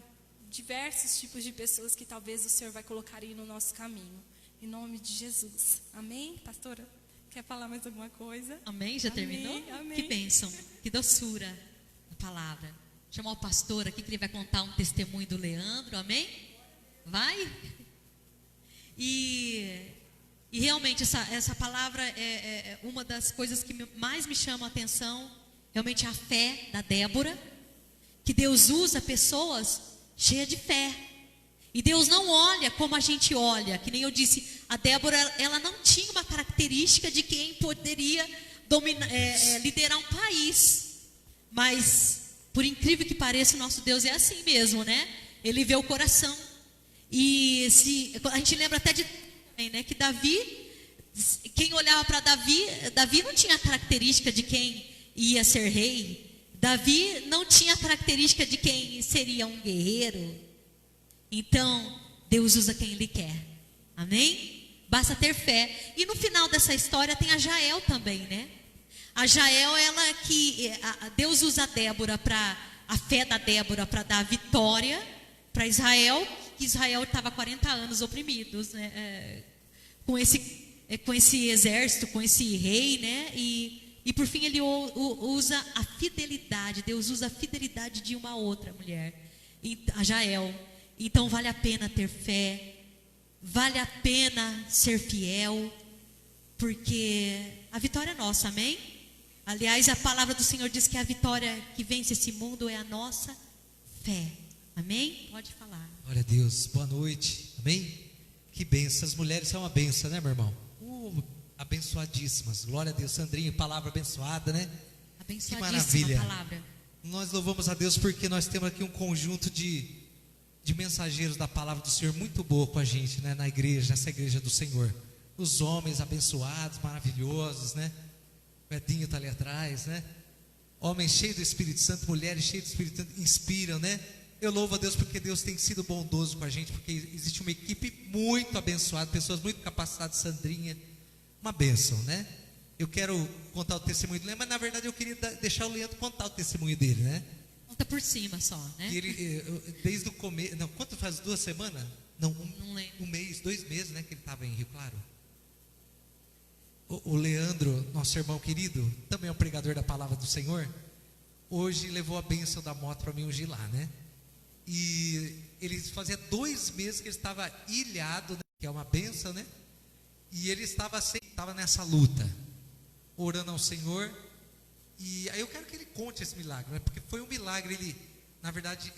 S2: diversos tipos de pessoas que talvez o Senhor vai colocar aí no nosso caminho. Em nome de Jesus. Amém? Pastora, quer falar mais alguma coisa?
S3: Amém? Já
S2: Amém,
S3: terminou?
S2: amém.
S3: Que bênção, que doçura a palavra. Chamar o pastor aqui que ele vai contar um testemunho do Leandro, amém? Vai? E realmente essa palavra é uma das coisas que mais me chama a atenção, realmente a fé da Débora, que Deus usa pessoas cheias de fé. E Deus não olha como a gente olha, que nem eu disse, a Débora, ela não tinha uma característica de quem poderia liderar um país. Mas, por incrível que pareça, o nosso Deus é assim mesmo, né? Ele vê o coração. E a gente lembra até de né, que Davi, quem olhava para Davi não tinha a característica de quem ia ser rei. Davi não tinha a característica de quem seria um guerreiro. Então, Deus usa quem Ele quer. Amém? Basta ter fé. E no final dessa história tem a Jael também, né? A Jael, Deus usa a Débora a fé da Débora para dar vitória para Israel, que Israel estava 40 anos oprimidos, né? Com esse exército, com esse rei, né? E por fim ele usa a fidelidade. Deus usa a fidelidade de uma outra mulher, a Jael. Então vale a pena ter fé, vale a pena ser fiel, porque a vitória é nossa, amém? Aliás, a palavra do Senhor diz que a vitória que vence esse mundo é a nossa fé, amém? Pode falar.
S4: Glória a Deus, boa noite, amém? Que bênção, as mulheres são uma bênção, né, meu irmão? Abençoadíssimas, glória a Deus. Sandrinho, palavra abençoada, né?
S3: Abençoadíssima
S4: que maravilha.
S3: A palavra.
S4: Nós louvamos a Deus porque nós temos aqui um conjunto de mensageiros da palavra do Senhor muito boa com a gente, né? Na igreja, nessa igreja do Senhor. Os homens abençoados, maravilhosos, né? O Edinho está ali atrás, né? Homens cheios do Espírito Santo, mulheres cheias do Espírito Santo, inspiram, né? Eu louvo a Deus porque Deus tem sido bondoso com a gente, porque existe uma equipe muito abençoada, pessoas muito capacitadas. Sandrinha, uma bênção, né? Eu quero contar o testemunho do Leandro, mas na verdade eu queria deixar o Leandro contar o testemunho dele, né?
S3: Conta por cima só, né?
S4: E ele, desde o começo, não, quanto faz 2 semanas? Não,
S3: Não
S4: um mês, 2 meses, né, que ele estava em Rio Claro. O Leandro, nosso irmão querido, também é um pregador da palavra do Senhor. Hoje levou a bênção da moto para mim hoje lá, né? E ele fazia 2 meses que ele estava ilhado, né, que é uma bênção, né? E ele estava nessa luta, orando ao Senhor. E aí eu quero que ele conte esse milagre, né? Porque foi um milagre. Ele, na verdade,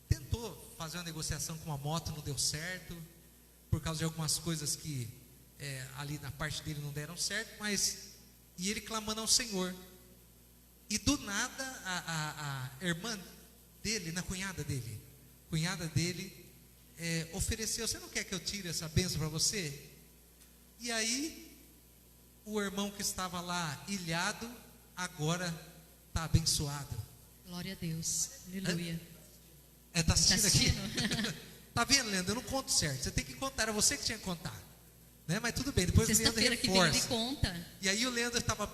S4: tentou fazer uma negociação com a moto, não deu certo, por causa de algumas coisas que ali na parte dele não deram certo, e ele clamando ao Senhor. E do nada a irmã dele, cunhada dele, ofereceu: você não quer que eu tire essa bênção para você? E aí o irmão que estava lá ilhado agora está abençoado.
S3: Glória a Deus, aleluia.
S4: Está assistindo aqui? Tá vendo, Leandro? Eu não conto certo, você tem que contar, era você que tinha que contar, né? Mas tudo bem, depois o Leandro
S3: Sexta-feira que vem ele
S4: reforça.
S3: conta.
S4: E aí o Leandro estava,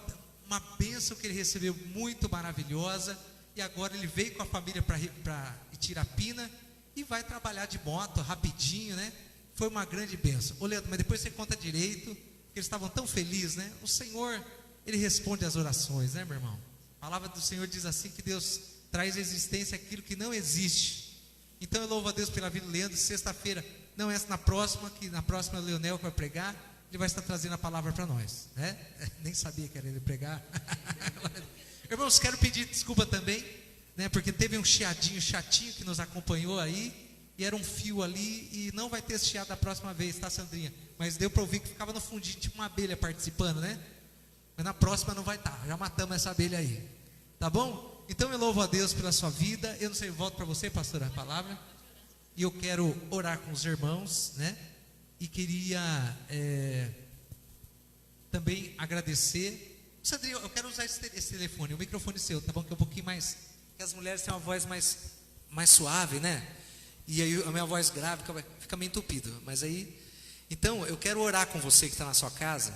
S4: uma bênção que ele recebeu muito maravilhosa, e agora ele veio com a família para Itirapina e vai trabalhar de moto rapidinho, né? Foi uma grande bênção. Ô Leandro, mas depois você conta direito, que eles estavam tão felizes, né? O Senhor, Ele responde às orações, né, meu irmão? A palavra do Senhor diz assim, que Deus traz à existência aquilo que não existe. Então eu louvo a Deus pela vida do Leandro. Sexta-feira, não essa, na próxima, que na próxima é o Leonel que vai pregar, ele vai estar trazendo a palavra para nós, né? Nem sabia que era ele pregar. Irmãos, quero pedir desculpa também, né? Porque teve um chiadinho chatinho que nos acompanhou aí, e era um fio ali, e não vai ter esse chiado da próxima vez, tá, Sandrinha? Mas deu para ouvir que ficava no fundinho, tipo uma abelha participando, né? Mas na próxima não vai estar, já matamos essa abelha aí, tá bom? Então eu louvo a Deus pela sua vida. Eu não sei, eu volto para você, pastor, a palavra. E eu quero orar com os irmãos, né? E queria também agradecer. Sandrinho, eu quero usar esse telefone, o microfone seu, tá bom? Que é um pouquinho mais, que as mulheres têm uma voz mais suave, né? E aí a minha voz grave fica meio entupido. Mas aí, então eu quero orar com você que está na sua casa,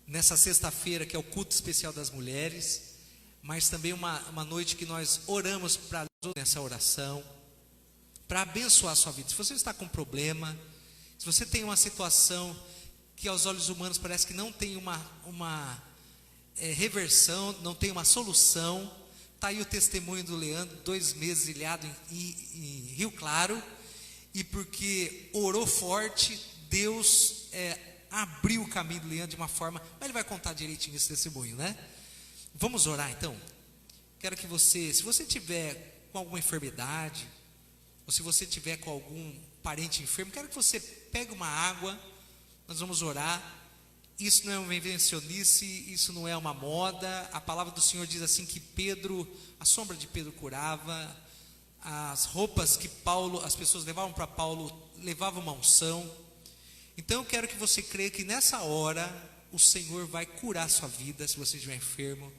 S4: nessa sexta-feira que é o culto especial das mulheres, mas também uma noite que nós oramos para nessa oração, para abençoar a sua vida. Se você está com problema, se você tem uma situação que aos olhos humanos parece que não tem uma reversão, não tem uma solução, está aí o testemunho do Leandro, 2 meses ilhado em Rio Claro, e porque orou forte, Deus abriu o caminho do Leandro de uma forma, mas ele vai contar direitinho esse testemunho, né? Vamos orar então? Quero que você, se você tiver com alguma enfermidade, ou se você tiver com algum parente enfermo, quero que você pegue uma água, nós vamos orar. Isso não é uma invencionice, isso não é uma moda. A palavra do Senhor diz assim que Pedro, a sombra de Pedro curava, as roupas que as pessoas levavam para Paulo, levavam uma unção. Então eu quero que você creia que nessa hora o Senhor vai curar a sua vida, se você estiver enfermo.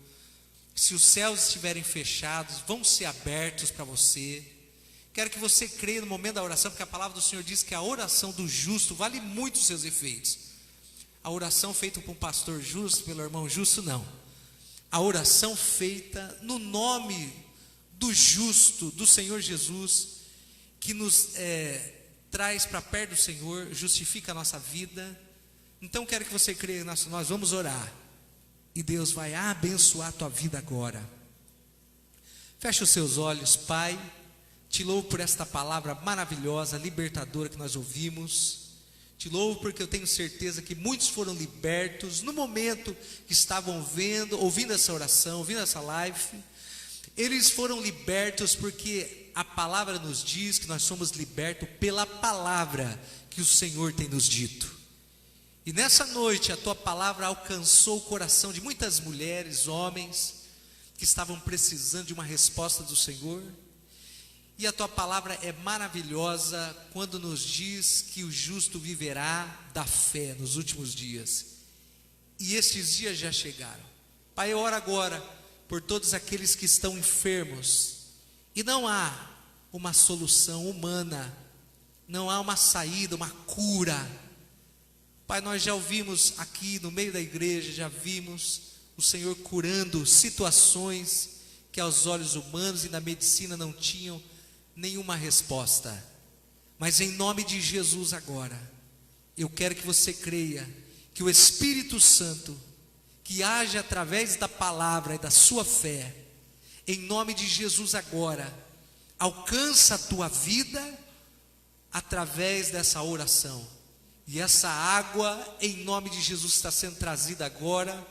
S4: Se os céus estiverem fechados, vão ser abertos para você. Quero que você creia no momento da oração, porque a palavra do Senhor diz que a oração do justo vale muito os seus efeitos. A oração feita por um pastor justo, pelo irmão justo, não. A oração feita no nome do justo, do Senhor Jesus, que nos traz para perto do Senhor, justifica a nossa vida. Então quero que você creia, nós vamos orar, e Deus vai abençoar a tua vida agora. Feche os seus olhos, Pai. Te louvo por esta palavra maravilhosa, libertadora que nós ouvimos. Te louvo porque eu tenho certeza que muitos foram libertos no momento que estavam ouvindo essa oração, ouvindo essa live. Eles foram libertos porque a palavra nos diz que nós somos libertos pela palavra que o Senhor tem nos dito. E nessa noite a tua palavra alcançou o coração de muitas mulheres, homens, que estavam precisando de uma resposta do Senhor. E a tua palavra é maravilhosa quando nos diz que o justo viverá da fé nos últimos dias. E estes dias já chegaram. Pai, eu oro agora por todos aqueles que estão enfermos. E não há uma solução humana, não há uma saída, uma cura. Pai, nós já ouvimos aqui no meio da igreja, já vimos o Senhor curando situações que aos olhos humanos e na medicina não tinham nenhuma resposta. Mas em nome de Jesus agora, eu quero que você creia que o Espírito Santo, que age através da palavra e da sua fé, em nome de Jesus agora, alcança a tua vida através dessa oração. E essa água, em nome de Jesus, está sendo trazida agora.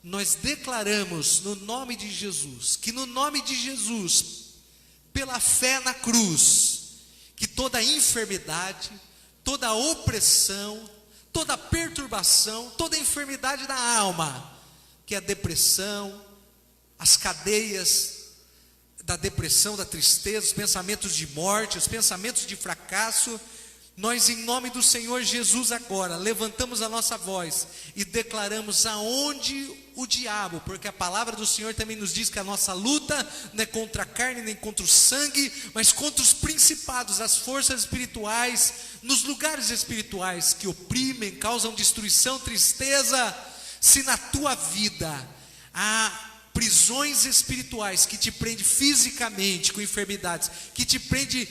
S4: Nós declaramos no nome de Jesus, que no nome de Jesus, pela fé na cruz, que toda enfermidade, toda opressão, toda perturbação, toda enfermidade da alma, que é a depressão, as cadeias da depressão, da tristeza, os pensamentos de morte, os pensamentos de fracasso, nós em nome do Senhor Jesus agora, levantamos a nossa voz e declaramos aonde o diabo, porque a palavra do Senhor também nos diz que a nossa luta não é contra a carne nem contra o sangue, mas contra os principados, as forças espirituais, nos lugares espirituais que oprimem, causam destruição, tristeza. Se na tua vida há prisões espirituais que te prende fisicamente com enfermidades, que te prende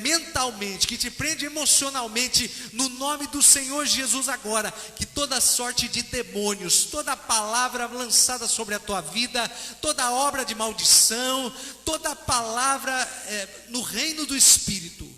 S4: mentalmente, que te prende emocionalmente, no nome do Senhor Jesus agora, que toda sorte de demônios, toda palavra lançada sobre a tua vida, toda obra de maldição, toda palavra no reino do Espírito,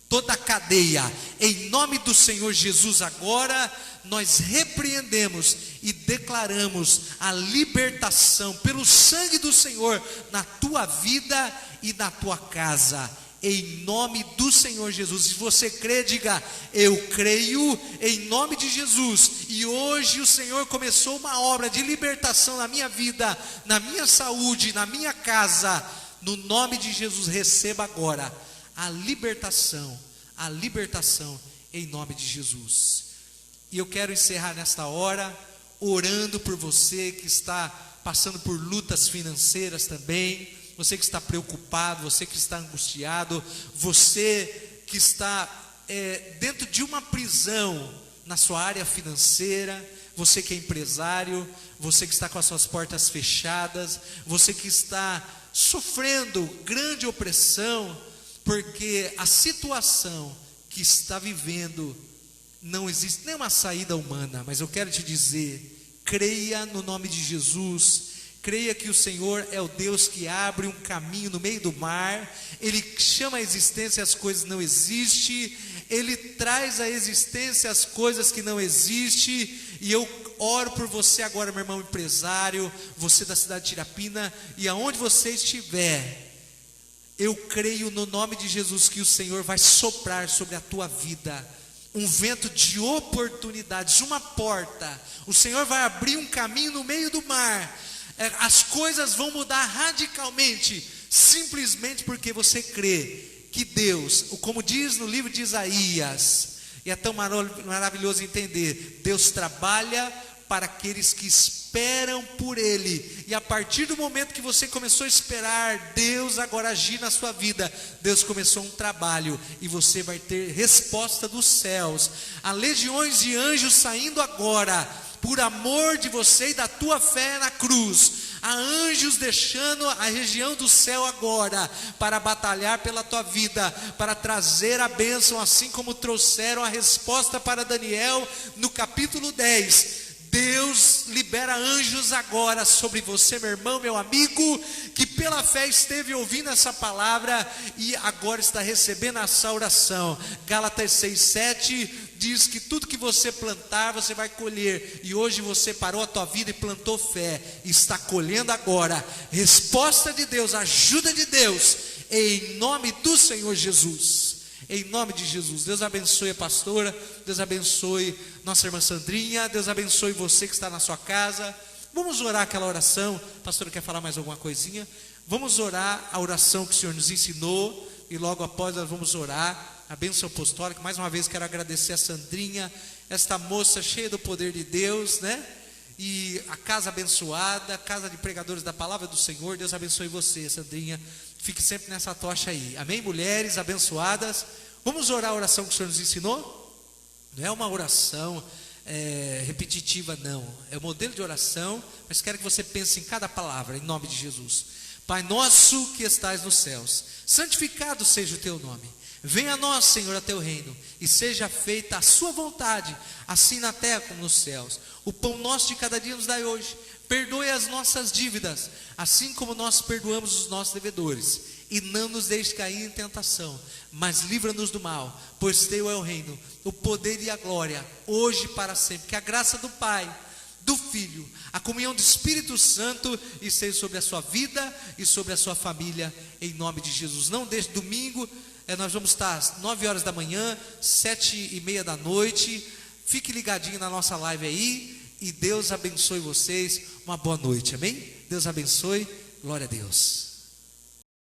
S4: toda cadeia, em nome do Senhor Jesus agora, nós repreendemos e declaramos a libertação pelo sangue do Senhor na tua vida e na tua casa, em nome do Senhor Jesus. Se você crê, diga: eu creio em nome de Jesus. E hoje o Senhor começou uma obra de libertação na minha vida, na minha saúde, na minha casa. No nome de Jesus, receba agora a libertação em nome de Jesus. E eu quero encerrar nesta hora orando por você que está passando por lutas financeiras também, você que está preocupado, você que está angustiado, você que está dentro de uma prisão na sua área financeira, você que é empresário, você que está com as suas portas fechadas, você que está sofrendo grande opressão, porque a situação que está vivendo, não existe nenhuma saída humana, mas eu quero te dizer, creia no nome de Jesus, creia que o Senhor é o Deus que abre um caminho no meio do mar, Ele chama a existência as coisas que não existem, Ele traz à existência as coisas que não existem, e eu oro por você agora, meu irmão empresário, você da cidade de Tirapina, e aonde você estiver, eu creio no nome de Jesus que o Senhor vai soprar sobre a tua vida um vento de oportunidades, uma porta. O Senhor vai abrir um caminho no meio do mar. As coisas vão mudar radicalmente, simplesmente porque você crê que Deus, como diz no livro de Isaías, e é tão maravilhoso entender, Deus trabalha para aqueles que esperam por Ele. E a partir do momento que você começou a esperar Deus agora agir na sua vida, Deus começou um trabalho, e você vai ter resposta dos céus. Há legiões de anjos saindo agora, por amor de você e da tua fé na cruz. Há anjos deixando a região do céu agora, para batalhar pela tua vida, para trazer a bênção, assim como trouxeram a resposta para Daniel no capítulo 10. Deus libera anjos agora sobre você, meu irmão, meu amigo, que pela fé esteve ouvindo essa palavra e agora está recebendo essa oração. Gálatas 6:7 diz que tudo que você plantar, você vai colher. E hoje você parou a tua vida e plantou fé, e está colhendo agora resposta de Deus, ajuda de Deus, em nome do Senhor Jesus. Em nome de Jesus, Deus abençoe a pastora, Deus abençoe nossa irmã Sandrinha, Deus abençoe você que está na sua casa. Vamos orar aquela oração. A pastora quer falar mais alguma coisinha? Vamos orar a oração que o Senhor nos ensinou, e logo após nós vamos orar a bênção apostólica. Mais uma vez quero agradecer a Sandrinha, esta moça cheia do poder de Deus, né? E a casa abençoada, a casa de pregadores da palavra do Senhor. Deus abençoe você, Sandrinha. Fique sempre nessa tocha aí. Amém, mulheres abençoadas? Vamos orar a oração que o Senhor nos ensinou? Não é uma oração repetitiva, não. É um modelo de oração, mas quero que você pense em cada palavra, em nome de Jesus. Pai nosso que estais nos céus, santificado seja o teu nome. Venha a nós, Senhor, a teu reino, e seja feita a sua vontade, assim na terra como nos céus. O pão nosso de cada dia nos dai hoje. Perdoe as nossas dívidas, assim como nós perdoamos os nossos devedores. E não nos deixe cair em tentação, mas livra-nos do mal, pois teu é o reino, o poder e a glória, hoje e para sempre. Que a graça do Pai, do Filho, a comunhão do Espírito Santo esteja sobre a sua vida e sobre a sua família, em nome de Jesus. Não deixe, domingo, nós vamos estar às 9 horas da manhã, 7:30 da noite. Fique ligadinho na nossa live aí, e Deus abençoe vocês. Uma boa noite, amém? Deus abençoe, glória a Deus.